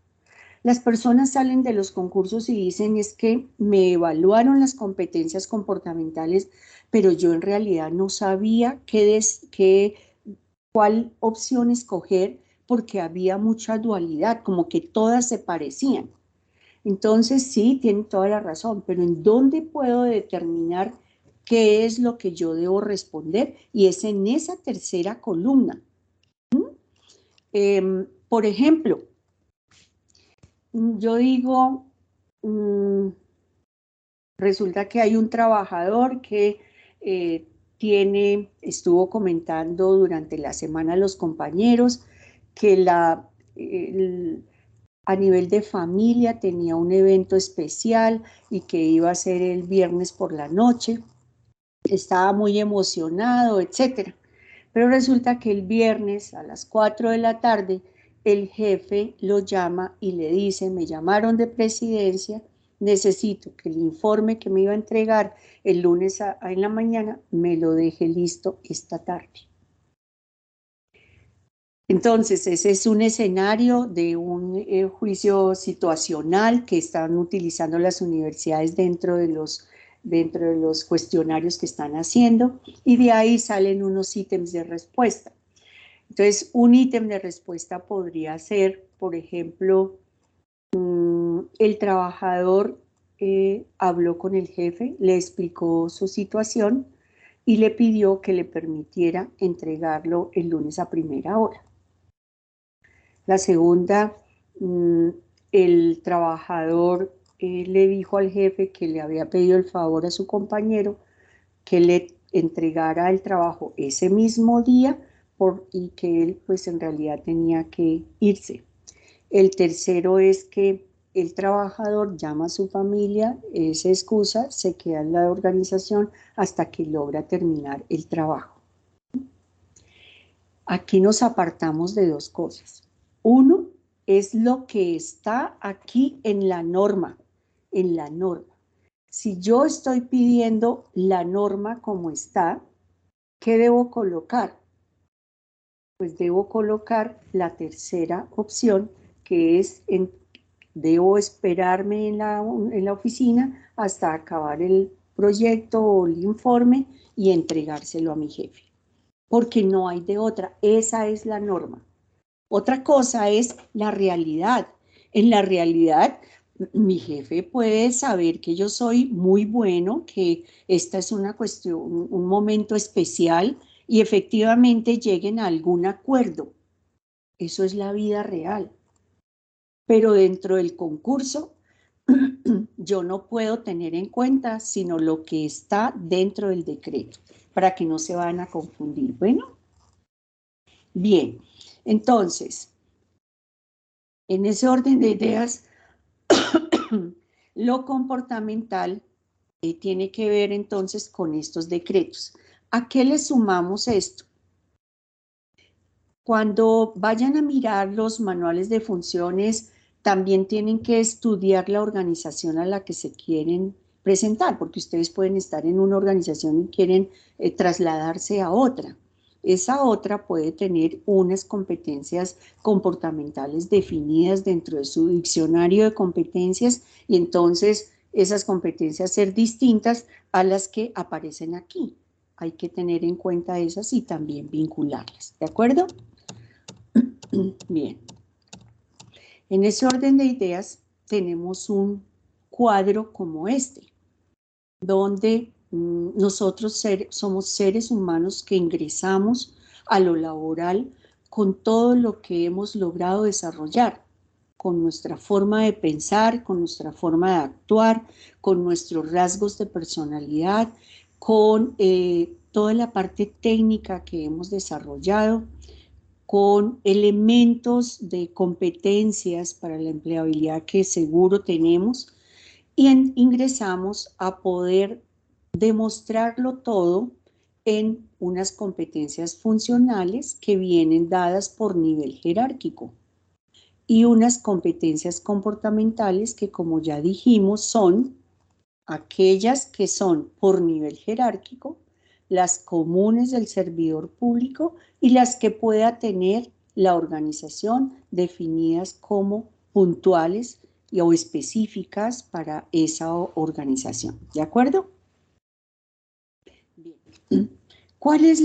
Las personas salen de los concursos y dicen es que me evaluaron las competencias comportamentales, pero yo en realidad no sabía cuál opción escoger porque había mucha dualidad, como que todas se parecían. Entonces sí, tienen toda la razón, pero ¿en dónde puedo determinar qué es lo que yo debo responder? Y es en esa tercera columna. Por ejemplo, yo digo, resulta que hay un trabajador que estuvo comentando durante la semana a los compañeros que a nivel de familia tenía un evento especial y que iba a ser el viernes por la noche. Estaba muy emocionado, etcétera. Pero resulta que el viernes a las 4 de la tarde el jefe lo llama y le dice, me llamaron de presidencia, necesito que el informe que me iba a entregar el lunes en la mañana me lo deje listo esta tarde. Entonces, ese es un escenario de un juicio situacional que están utilizando las universidades dentro de los cuestionarios que están haciendo, y de ahí salen unos ítems de respuesta. Entonces, un ítem de respuesta podría ser, por ejemplo, el trabajador habló con el jefe, le explicó su situación y le pidió que le permitiera entregarlo el lunes a primera hora. La segunda, el trabajador le dijo al jefe que le había pedido el favor a su compañero que le entregara el trabajo ese mismo día y que él pues en realidad tenía que irse. El tercero es que el trabajador llama a su familia, se excusa, se queda en la organización hasta que logra terminar el trabajo. Aquí nos apartamos de dos cosas. Uno es lo que está aquí en la norma, Si yo estoy pidiendo la norma como está, ¿qué debo colocar? Pues debo colocar la tercera opción, que es debo esperarme en la oficina hasta acabar el proyecto o el informe y entregárselo a mi jefe. Porque no hay de otra, esa es la norma. Otra cosa es la realidad. En la realidad, mi jefe puede saber que yo soy muy bueno, que esta es una cuestión, un momento especial y efectivamente lleguen a algún acuerdo. Eso es la vida real. Pero dentro del concurso, yo no puedo tener en cuenta sino lo que está dentro del decreto, para que no se vayan a confundir. Bueno, bien, entonces, en ese orden de ideas, lo comportamental tiene que ver entonces con estos decretos. ¿A qué le sumamos esto? Cuando vayan a mirar los manuales de funciones, también tienen que estudiar la organización a la que se quieren presentar, porque ustedes pueden estar en una organización y quieren trasladarse a otra. Esa otra puede tener unas competencias comportamentales definidas dentro de su diccionario de competencias y entonces esas competencias ser distintas a las que aparecen aquí. Hay que tener en cuenta esas y también vincularlas, ¿de acuerdo? Bien. En ese orden de ideas tenemos un cuadro como este, donde nosotros somos seres humanos que ingresamos a lo laboral con todo lo que hemos logrado desarrollar, con nuestra forma de pensar, con nuestra forma de actuar, con nuestros rasgos de personalidad, con toda la parte técnica que hemos desarrollado, con elementos de competencias para la empleabilidad que seguro tenemos, y ingresamos a poder demostrarlo todo en unas competencias funcionales que vienen dadas por nivel jerárquico y unas competencias comportamentales que, como ya dijimos, son aquellas que son por nivel jerárquico, las comunes del servidor público y las que pueda tener la organización definidas como puntuales o específicas para esa organización. ¿De acuerdo? Bien. ¿Cuál es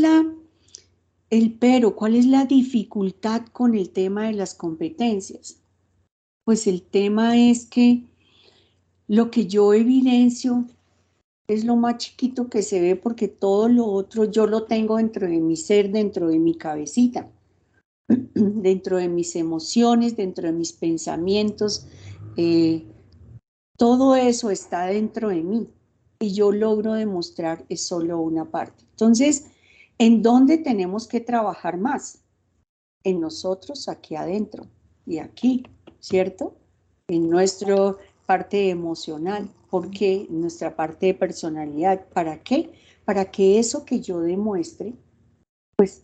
cuál es la dificultad con el tema de las competencias? Pues el tema es que lo que yo evidencio es lo más chiquito que se ve porque todo lo otro yo lo tengo dentro de mi ser, dentro de mi cabecita, dentro de mis emociones, dentro de mis pensamientos. Todo eso está dentro de mí y yo logro demostrar es solo una parte. Entonces, ¿en dónde tenemos que trabajar más? En nosotros, aquí adentro y aquí, ¿cierto? En nuestra parte emocional, porque nuestra parte de personalidad, ¿para qué? Para que eso que yo demuestre, pues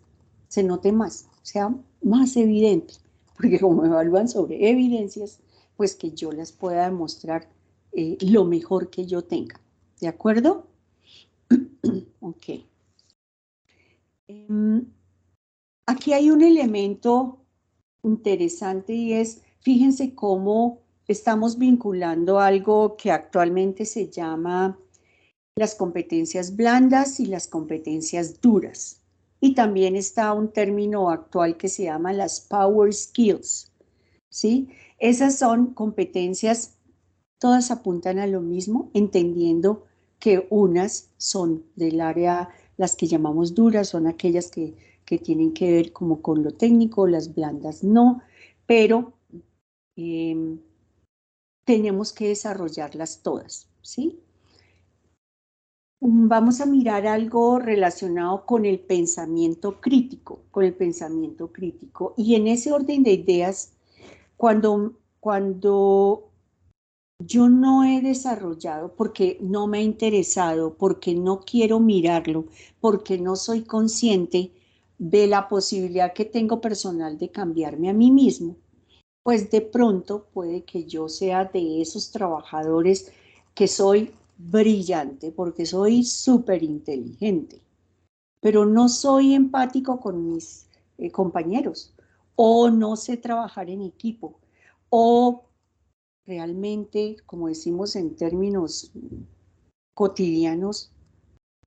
se note más, sea más evidente, porque como evalúan sobre evidencias, pues que yo las pueda demostrar lo mejor que yo tenga, ¿de acuerdo? Ok. Aquí hay un elemento interesante y es, fíjense cómo estamos vinculando algo que actualmente se llama las competencias blandas y las competencias duras. Y también está un término actual que se llama las power skills, ¿sí? Esas son competencias, todas apuntan a lo mismo, entendiendo que unas son del área, las que llamamos duras, son aquellas que tienen que ver como con lo técnico, las blandas no, pero tenemos que desarrollarlas todas, ¿sí? Vamos a mirar algo relacionado con el pensamiento crítico, Y en ese orden de ideas, cuando yo no he desarrollado, porque no me ha interesado, porque no quiero mirarlo, porque no soy consciente de la posibilidad que tengo personal de cambiarme a mí mismo, pues de pronto puede que yo sea de esos trabajadores que soy brillante, porque soy súper inteligente, pero no soy empático con mis compañeros, o no sé trabajar en equipo, o realmente, como decimos en términos cotidianos,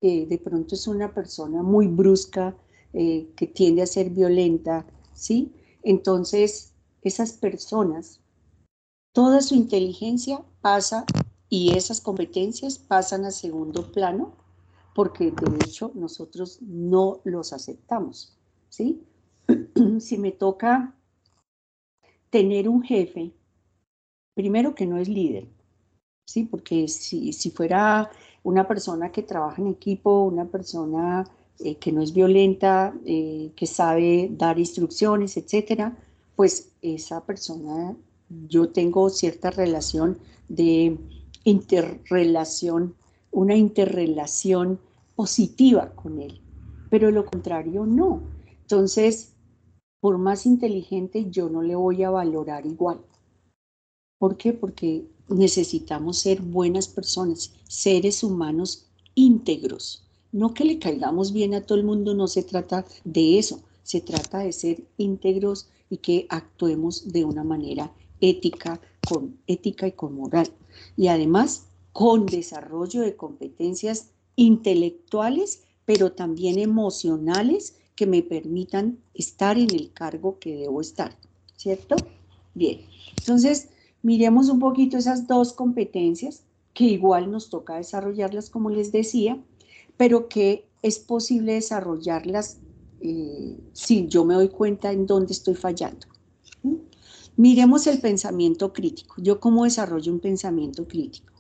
de pronto es una persona muy brusca, que tiende a ser violenta, ¿sí? Entonces, esas personas, toda su inteligencia pasa y esas competencias pasan a segundo plano, porque de hecho nosotros no los aceptamos, ¿sí? Si me toca tener un jefe, primero que no es líder, ¿sí? Porque si fuera una persona que trabaja en equipo, una persona que no es violenta, que sabe dar instrucciones, etcétera, pues esa persona, yo tengo cierta relación de interrelación, una interrelación positiva con él, pero lo contrario no. Entonces, por más inteligente, yo no le voy a valorar igual. ¿Por qué? Porque necesitamos ser buenas personas, seres humanos íntegros. No que le caigamos bien a todo el mundo, no se trata de eso. Se trata de ser íntegros y que actuemos de una manera ética y con moral. Y además con desarrollo de competencias intelectuales, pero también emocionales que me permitan estar en el cargo que debo estar. ¿Cierto? Bien. Entonces, miremos un poquito esas dos competencias, que igual nos toca desarrollarlas, como les decía, pero que es posible desarrollarlas si yo me doy cuenta en dónde estoy fallando. Miremos el pensamiento crítico. ¿Yo cómo desarrollo un pensamiento crítico?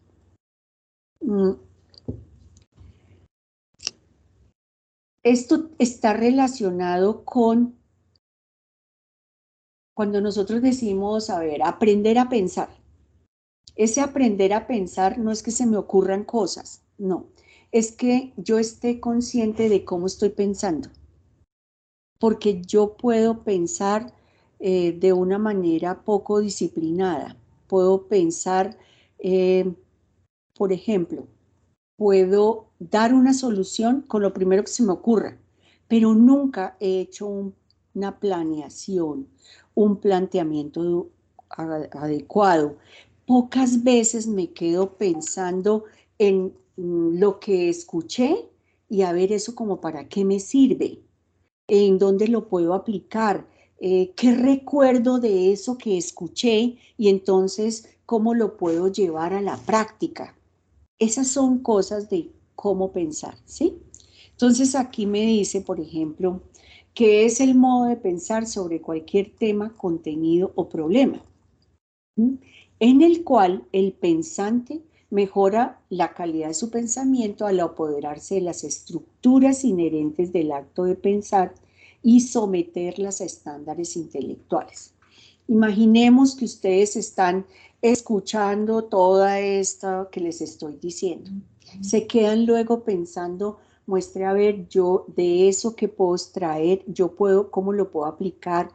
Esto está relacionado con cuando nosotros decimos, a ver, aprender a pensar. Ese aprender a pensar no es que se me ocurran cosas, no, es que yo esté consciente de cómo estoy pensando, porque yo puedo pensar de una manera poco disciplinada, puedo pensar, por ejemplo, puedo dar una solución con lo primero que se me ocurra, pero nunca he hecho una planeación, un planteamiento adecuado. Pocas veces me quedo pensando en lo que escuché y a ver eso como para qué me sirve, en dónde lo puedo aplicar, qué recuerdo de eso que escuché y entonces cómo lo puedo llevar a la práctica. Esas son cosas de cómo pensar, ¿sí? Entonces aquí me dice, por ejemplo, que es el modo de pensar sobre cualquier tema, contenido o problema, ¿m? En el cual el pensante mejora la calidad de su pensamiento al apoderarse de las estructuras inherentes del acto de pensar y someterlas a estándares intelectuales. Imaginemos que ustedes están escuchando toda esta que les estoy diciendo. Se quedan luego pensando, muestre a ver, yo de eso que puedo extraer, yo puedo, cómo lo puedo aplicar,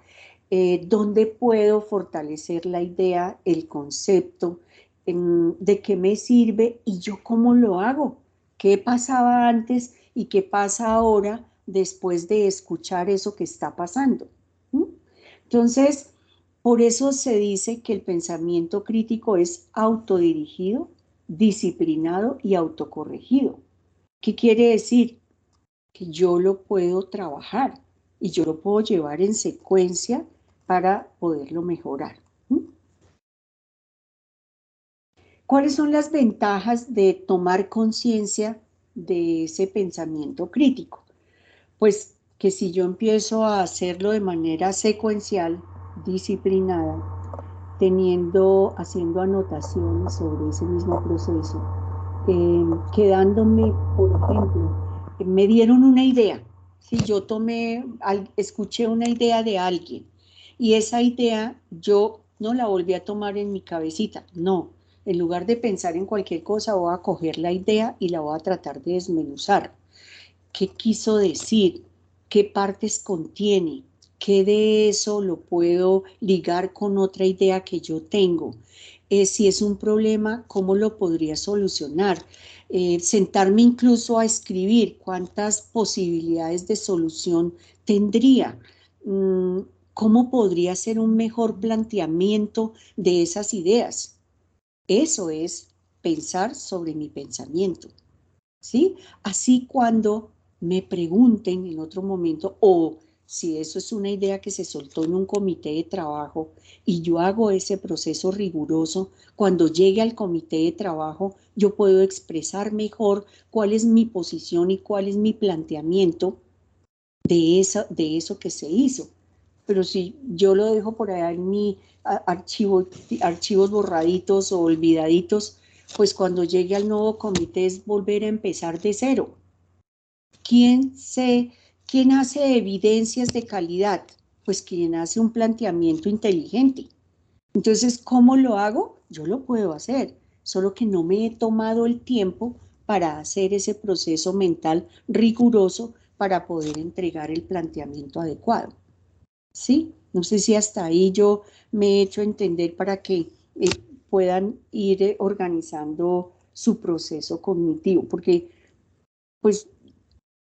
dónde puedo fortalecer la idea, el concepto, de qué me sirve y yo cómo lo hago, qué pasaba antes y qué pasa ahora después de escuchar eso que está pasando. ¿Mm? Entonces, por eso se dice que el pensamiento crítico es autodirigido, disciplinado y autocorregido. ¿Qué quiere decir? Que yo lo puedo trabajar y yo lo puedo llevar en secuencia para poderlo mejorar. ¿Mm? ¿Cuáles son las ventajas de tomar conciencia de ese pensamiento crítico? Pues que si yo empiezo a hacerlo de manera secuencial, disciplinada, haciendo anotaciones sobre ese mismo proceso, quedándome, por ejemplo, me dieron una idea, si yo escuché una idea de alguien y esa idea yo no la volví a tomar en mi cabecita, no, en lugar de pensar en cualquier cosa voy a coger la idea y la voy a tratar de desmenuzar. ¿Qué quiso decir? ¿Qué partes contiene? ¿Qué de eso lo puedo ligar con otra idea que yo tengo? Si es un problema, ¿cómo lo podría solucionar? Sentarme incluso a escribir cuántas posibilidades de solución tendría. Mm, ¿Cómo podría ser un mejor planteamiento de esas ideas? Eso es pensar sobre mi pensamiento. ¿Sí? Así cuando me pregunten en otro momento, o si eso es una idea que se soltó en un comité de trabajo y yo hago ese proceso riguroso, cuando llegue al comité de trabajo, yo puedo expresar mejor cuál es mi posición y cuál es mi planteamiento de eso que se hizo. Pero si yo lo dejo por allá en mi archivos borraditos o olvidaditos, pues cuando llegue al nuevo comité es volver a empezar de cero. ¿Quién, quién hace evidencias de calidad? Pues quien hace un planteamiento inteligente. Entonces, ¿cómo lo hago? Yo lo puedo hacer, solo que no me he tomado el tiempo para hacer ese proceso mental riguroso para poder entregar el planteamiento adecuado. ¿Sí? No sé si hasta ahí yo me he hecho entender para que puedan ir organizando su proceso cognitivo, porque pues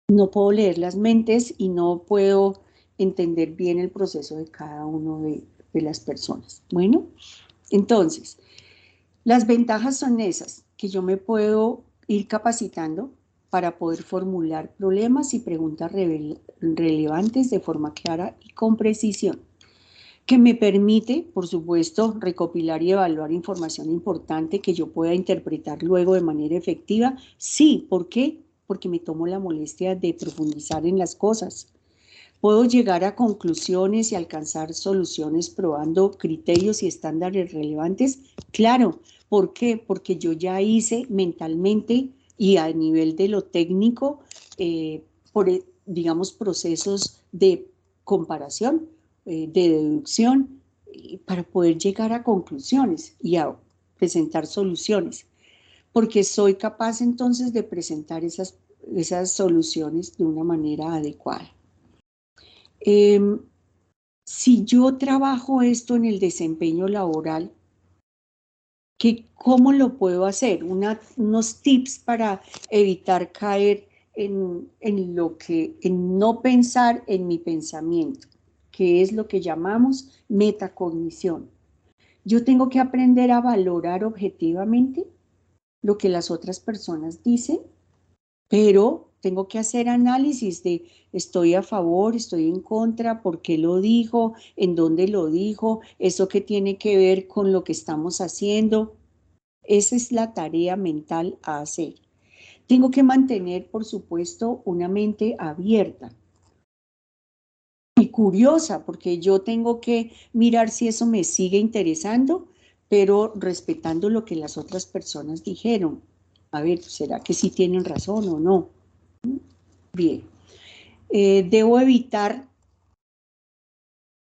no puedo leer las mentes y no puedo entender bien el proceso de cada uno de las personas. Bueno, entonces, las ventajas son esas, que yo me puedo ir capacitando para poder formular problemas y preguntas relevantes de forma clara y con precisión, que me permite, por supuesto, recopilar y evaluar información importante que yo pueda interpretar luego de manera efectiva. Sí, ¿por qué? Porque me tomo la molestia de profundizar en las cosas. Puedo llegar a conclusiones y alcanzar soluciones probando criterios y estándares relevantes. Claro, ¿por qué? Porque yo ya hice mentalmente y a nivel de lo técnico, digamos, procesos de comparación, de deducción, para poder llegar a conclusiones y a presentar soluciones. Porque soy capaz entonces de presentar esas soluciones de una manera adecuada. Si yo trabajo esto en el desempeño laboral, ¿Cómo lo puedo hacer? Unos tips para evitar caer en no pensar en mi pensamiento, que es lo que llamamos metacognición. Yo tengo que aprender a valorar objetivamente lo que las otras personas dicen, pero tengo que hacer análisis de estoy a favor, estoy en contra, por qué lo dijo, en dónde lo dijo, eso que tiene que ver con lo que estamos haciendo. Esa es la tarea mental a hacer. Tengo que mantener, por supuesto, una mente abierta y curiosa, porque yo tengo que mirar si eso me sigue interesando, pero respetando lo que las otras personas dijeron. A ver, ¿será que sí tienen razón o no? Bien. Debo evitar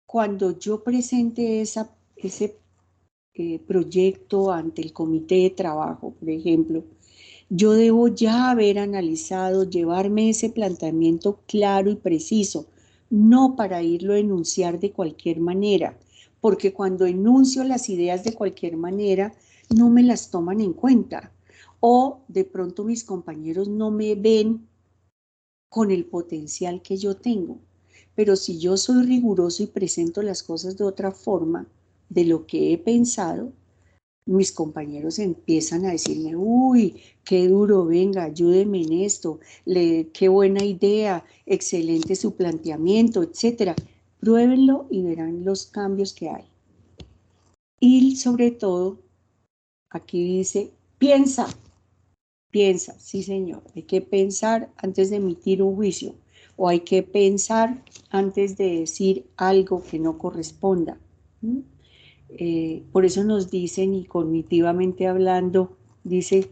cuando yo presente ese proyecto ante el comité de trabajo, por ejemplo, yo debo ya haber analizado, llevarme ese planteamiento claro y preciso, no para irlo a enunciar de cualquier manera, porque cuando enuncio las ideas de cualquier manera, no me las toman en cuenta, o de pronto mis compañeros no me ven con el potencial que yo tengo. Pero si yo soy riguroso y presento las cosas de otra forma, de lo que he pensado, mis compañeros empiezan a decirme, uy, qué duro, venga, ayúdeme en esto, qué buena idea, excelente su planteamiento, etcétera. Pruébenlo y verán los cambios que hay. Y sobre todo, aquí dice, piensa, sí señor, hay que pensar antes de emitir un juicio, o hay que pensar antes de decir algo que no corresponda. Por eso nos dicen, y cognitivamente hablando, dice,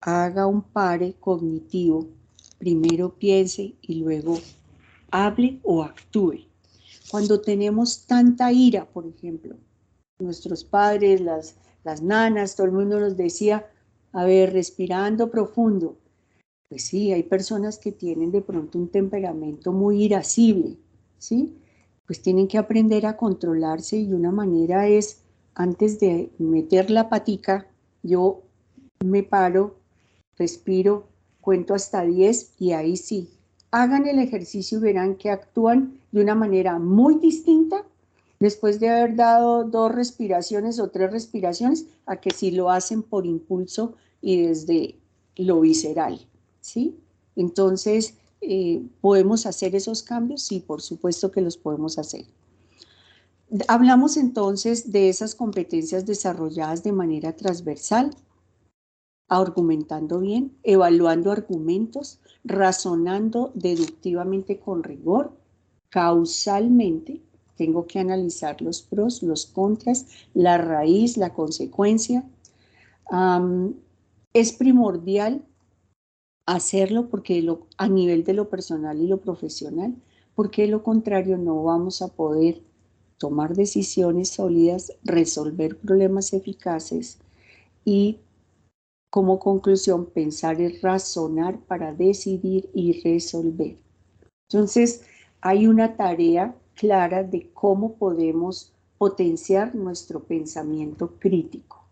haga un pare cognitivo, primero piense y luego hable o actúe. Cuando tenemos tanta ira, por ejemplo, nuestros padres, las nanas, todo el mundo nos decía, a ver, respirando profundo. Pues sí, hay personas que tienen de pronto un temperamento muy irascible, ¿sí? Pues tienen que aprender a controlarse y una manera es, antes de meter la patica, yo me paro, respiro, cuento hasta 10 y ahí sí, hagan el ejercicio y verán que actúan de una manera muy distinta después de haber dado 2 respiraciones o 3 respiraciones, a que si lo hacen por impulso y desde lo visceral, ¿sí? Entonces, ¿podemos hacer esos cambios? Sí, por supuesto que los podemos hacer. Hablamos entonces de esas competencias desarrolladas de manera transversal, argumentando bien, evaluando argumentos, razonando deductivamente con rigor, causalmente, tengo que analizar los pros, los contras, la raíz, la consecuencia. Es primordial hacerlo porque a nivel de lo personal y lo profesional, porque de lo contrario no vamos a poder tomar decisiones sólidas, resolver problemas eficaces y como conclusión pensar es razonar para decidir y resolver. Entonces hay una tarea clara de cómo podemos potenciar nuestro pensamiento crítico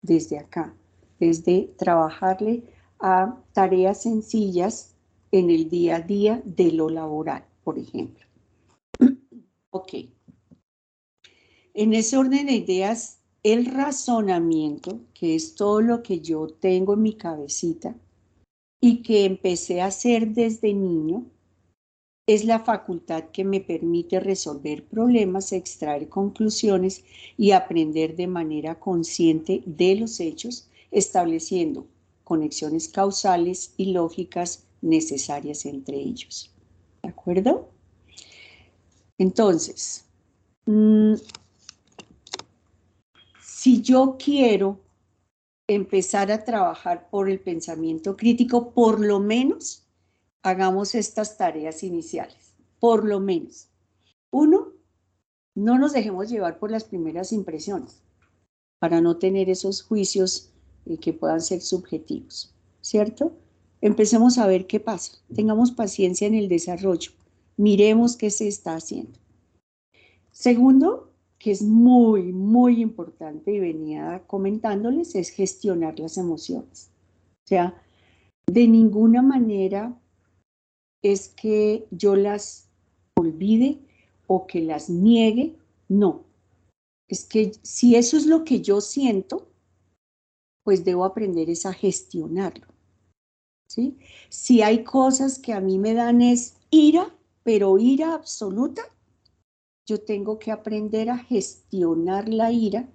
desde acá, desde trabajarle a tareas sencillas en el día a día de lo laboral, por ejemplo. Ok. En ese orden de ideas, el razonamiento, que es todo lo que yo tengo en mi cabecita y que empecé a hacer desde niño, es la facultad que me permite resolver problemas, extraer conclusiones y aprender de manera consciente de los hechos, estableciendo conexiones causales y lógicas necesarias entre ellos. ¿De acuerdo? Entonces, si yo quiero empezar a trabajar por el pensamiento crítico, por lo menos hagamos estas tareas iniciales, por lo menos. 1, no nos dejemos llevar por las primeras impresiones, para no tener esos juicios que puedan ser subjetivos, ¿cierto? Empecemos a ver qué pasa, tengamos paciencia en el desarrollo, miremos qué se está haciendo. Segundo, que es muy, muy importante y venía comentándoles, es gestionar las emociones. O sea, de ninguna manera es que yo las olvide o que las niegue, no. Es que si eso es lo que yo siento, pues debo aprender es a gestionarlo, ¿sí? Si hay cosas que a mí me dan es ira, pero ira absoluta, yo tengo que aprender a gestionar la ira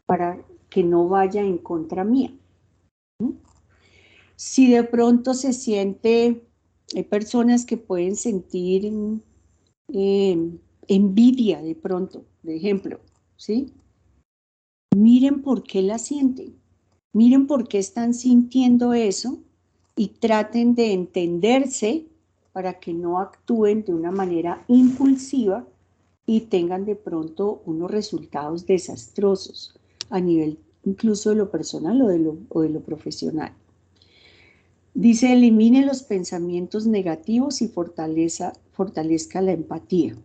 para que no vaya en contra mía. Si de pronto se siente, hay personas que pueden sentir envidia de pronto, de ejemplo, ¿sí? Miren por qué la sienten, miren por qué están sintiendo eso y traten de entenderse para que no actúen de una manera impulsiva y tengan de pronto unos resultados desastrosos a nivel incluso de lo personal o de lo profesional. Dice, elimine los pensamientos negativos y fortalezca la empatía.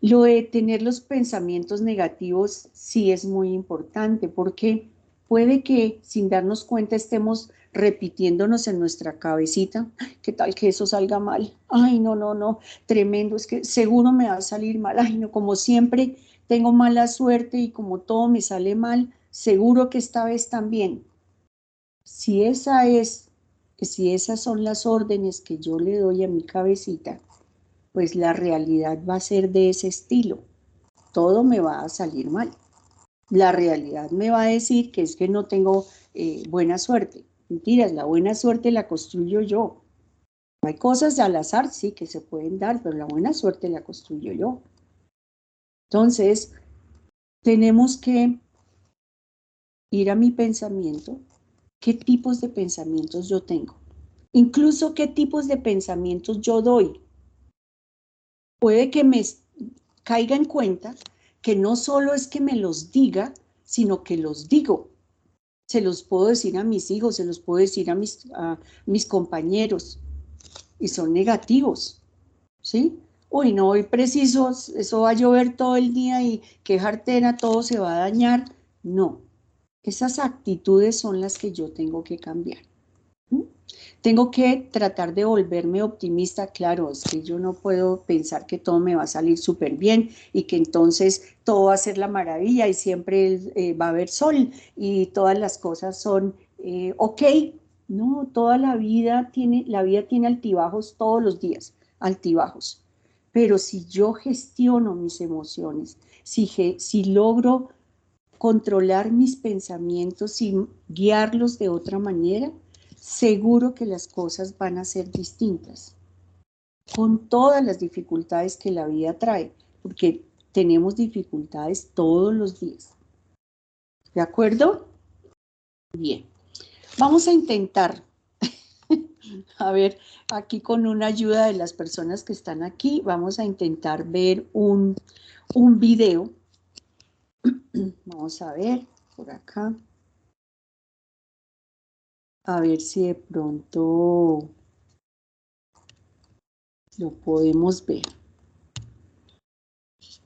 Lo de tener los pensamientos negativos sí es muy importante porque puede que sin darnos cuenta estemos repitiéndonos en nuestra cabecita, ¿qué tal que eso salga mal? Ay, no, no, no, tremendo, es que seguro me va a salir mal. Ay, no, como siempre tengo mala suerte y como todo me sale mal, seguro que esta vez también. Si esas son las órdenes que yo le doy a mi cabecita, pues la realidad va a ser de ese estilo. Todo me va a salir mal. La realidad me va a decir que es que no tengo buena suerte. Mentiras, la buena suerte la construyo yo. Hay cosas al azar, sí, que se pueden dar, pero la buena suerte la construyo yo. Entonces, tenemos que ir a mi pensamiento, qué tipos de pensamientos yo tengo, incluso qué tipos de pensamientos yo doy. Puede que me caiga en cuenta que no solo es que me los diga, sino que los digo. Se los puedo decir a mis hijos, se los puedo decir a mis compañeros, y son negativos, ¿sí? Uy, no, hoy preciso, eso va a llover todo el día y qué jartera, todo se va a dañar. No, esas actitudes son las que yo tengo que cambiar. Tengo que tratar de volverme optimista, claro, es que yo no puedo pensar que todo me va a salir súper bien y que entonces todo va a ser la maravilla y siempre va a haber sol y todas las cosas son ok. No, toda la vida tiene altibajos todos los días, altibajos. Pero si yo gestiono mis emociones, si logro controlar mis pensamientos y guiarlos de otra manera, seguro que las cosas van a ser distintas, con todas las dificultades que la vida trae, porque tenemos dificultades todos los días. ¿De acuerdo? Bien. Vamos a intentar, a ver, aquí con una ayuda de las personas que están aquí, vamos a intentar ver un video. Vamos a ver por acá. A ver si de pronto lo podemos ver.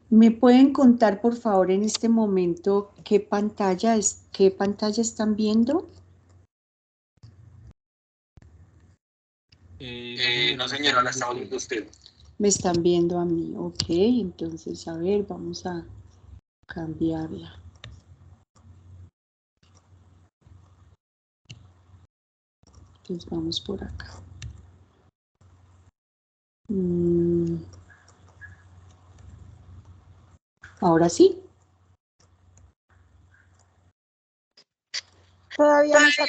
¿Me pueden contar, por favor, en este momento qué pantalla están viendo? No, señora, la estamos viendo usted. Me están viendo a mí, ok. Entonces, a ver, vamos a cambiarla. Entonces, vamos por acá. Ahora sí. Todavía no está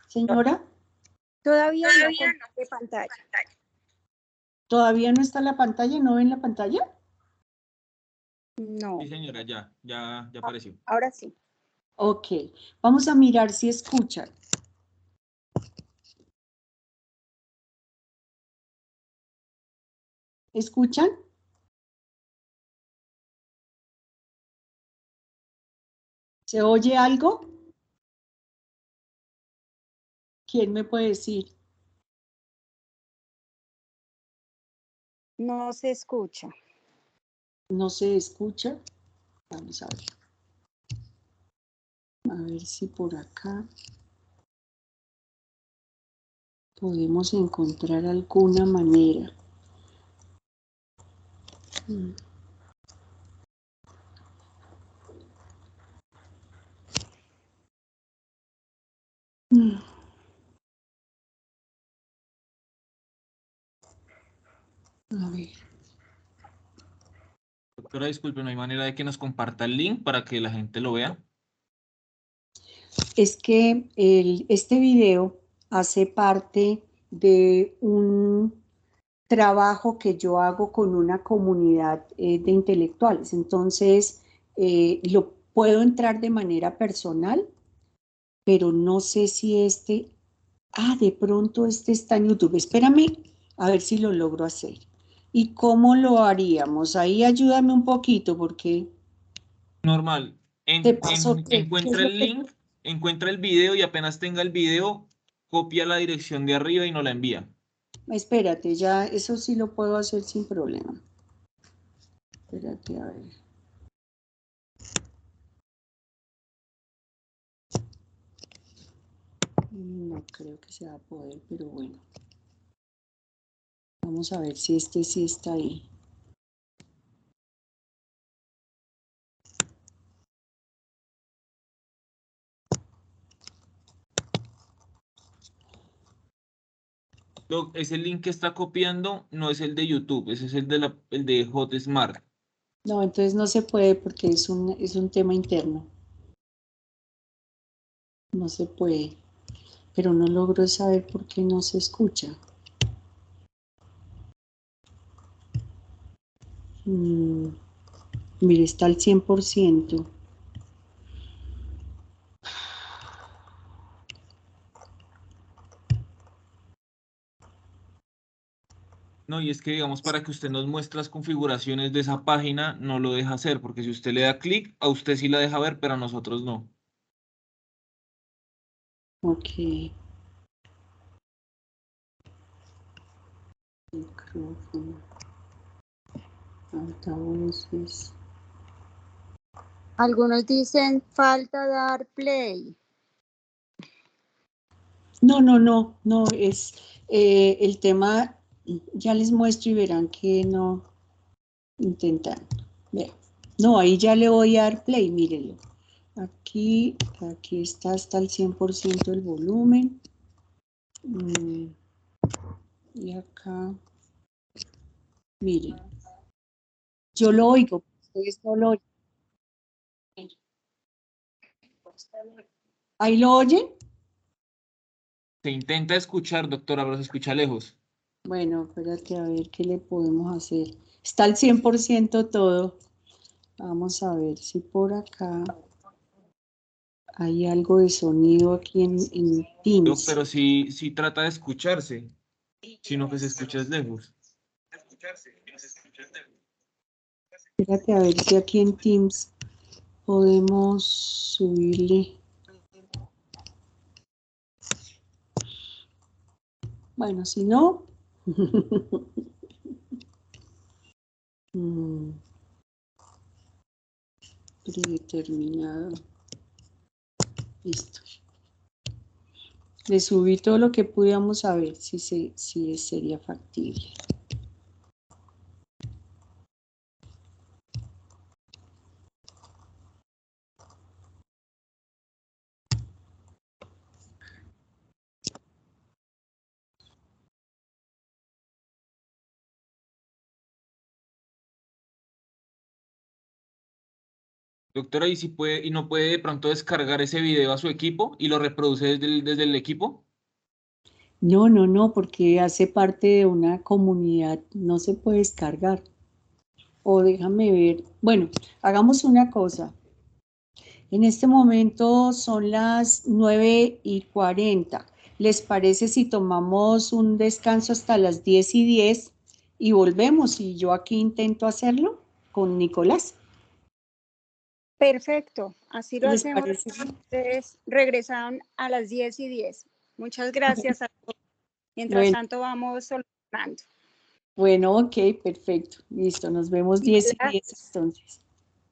Señora, Todavía no comparte pantalla. ¿todavía no está la pantalla? ¿No ven la pantalla? No, Sí, señora, ya apareció. ahora sí. Ok, vamos a mirar si escuchan. ¿Escuchan? ¿Se oye algo? ¿Quién me puede decir? No se escucha. no se escucha. Vamos a ver. A ver si por acá podemos encontrar alguna manera. A ver. Doctora, disculpe, ¿no hay manera de que nos comparta el link para que la gente lo vea? Es que este video hace parte de un trabajo que yo hago con una comunidad de intelectuales. Entonces, lo puedo entrar de manera personal, pero no sé si de pronto este está en YouTube. Espérame a ver si lo logro hacer. ¿Y cómo lo haríamos? Ahí ayúdame un poquito porque Normal. te paso ¿qué es Encuentra lo el que... link, encuentra el video y apenas tenga el video, copia la dirección de arriba y nos la envía. Espérate, ya eso sí lo puedo hacer sin problema. Espérate, a ver. No creo que se va a poder, pero bueno. Vamos a ver si este sí está ahí. Doc, ese link que está copiando no es el de YouTube, ese es el de Hotmart. No, entonces no se puede porque es un tema interno. No se puede. Pero no logro saber por qué no se escucha. Mire, está al 100%. No, y es que digamos para que usted nos muestre las configuraciones de esa página, no lo deja hacer, porque si usted le da clic, a usted sí la deja ver, pero a nosotros no. Ok. Micrófono. Altavoces. Algunos dicen falta dar play. No, es el tema, ya les muestro y verán que no intentan. Vea. No, ahí ya le voy a dar play, mírenlo. Aquí está hasta el 100% el volumen. Y acá, miren, yo lo oigo, ustedes no lo oyen. ¿Ahí lo oyen? Se intenta escuchar, doctora, pero se escucha lejos. Bueno, espérate a ver qué le podemos hacer. Está al 100% todo. Vamos a ver si por acá hay algo de sonido aquí en Doc, Teams. pero sí trata de escucharse, sino que se escucha es lejos. Espérate a ver si aquí en Teams podemos subirle. Bueno, si no... Predeterminado. Listo. Le subí todo lo que pudiéramos a ver si sería factible. Doctora, ¿y si puede, y no puede de pronto descargar ese video a su equipo y lo reproduce desde el equipo? No, porque hace parte de una comunidad, no se puede descargar. O déjame ver. Bueno, hagamos una cosa. En este momento son las 9:40. ¿Les parece si tomamos un descanso hasta las 10:10 y volvemos? Y yo aquí intento hacerlo con Nicolás. Perfecto, así lo ¿Les hacemos. parece? Ustedes regresaron a las 10:10. Muchas gracias a todos. Mientras Bueno, tanto, vamos solucionando. Bueno, ok, perfecto. Listo, nos vemos 10 y 10 entonces.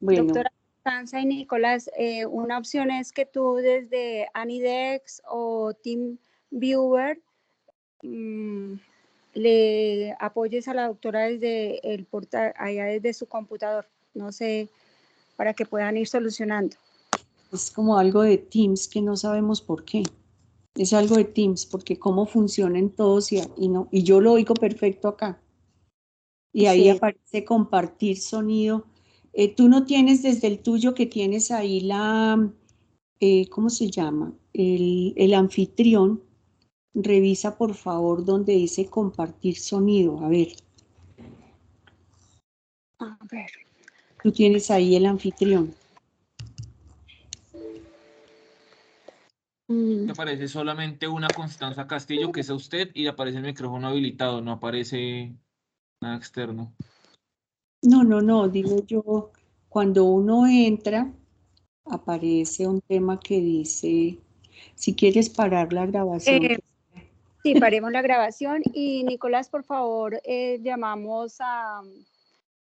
Bueno, Doctora Constanza y Nicolás, una opción es que tú desde Anidex o TeamViewer le apoyes a la doctora desde el portal, allá desde su computador, no sé, para que puedan ir solucionando. es como algo de Teams que no sabemos por qué. Es algo de Teams, porque cómo funcionan todos y yo lo oigo perfecto acá. Y ahí Sí. aparece compartir sonido. Tú no tienes desde el tuyo que tienes ahí ¿cómo se llama? El anfitrión. Revisa por favor donde dice compartir sonido. A ver, A ver. tú tienes ahí el anfitrión. Te aparece solamente una Constanza Castillo, que es a usted, y aparece el micrófono habilitado, no aparece nada externo. No, digo yo, cuando uno entra, aparece un tema que dice, si quieres parar la grabación. Sí, paremos la grabación y Nicolás, por favor, llamamos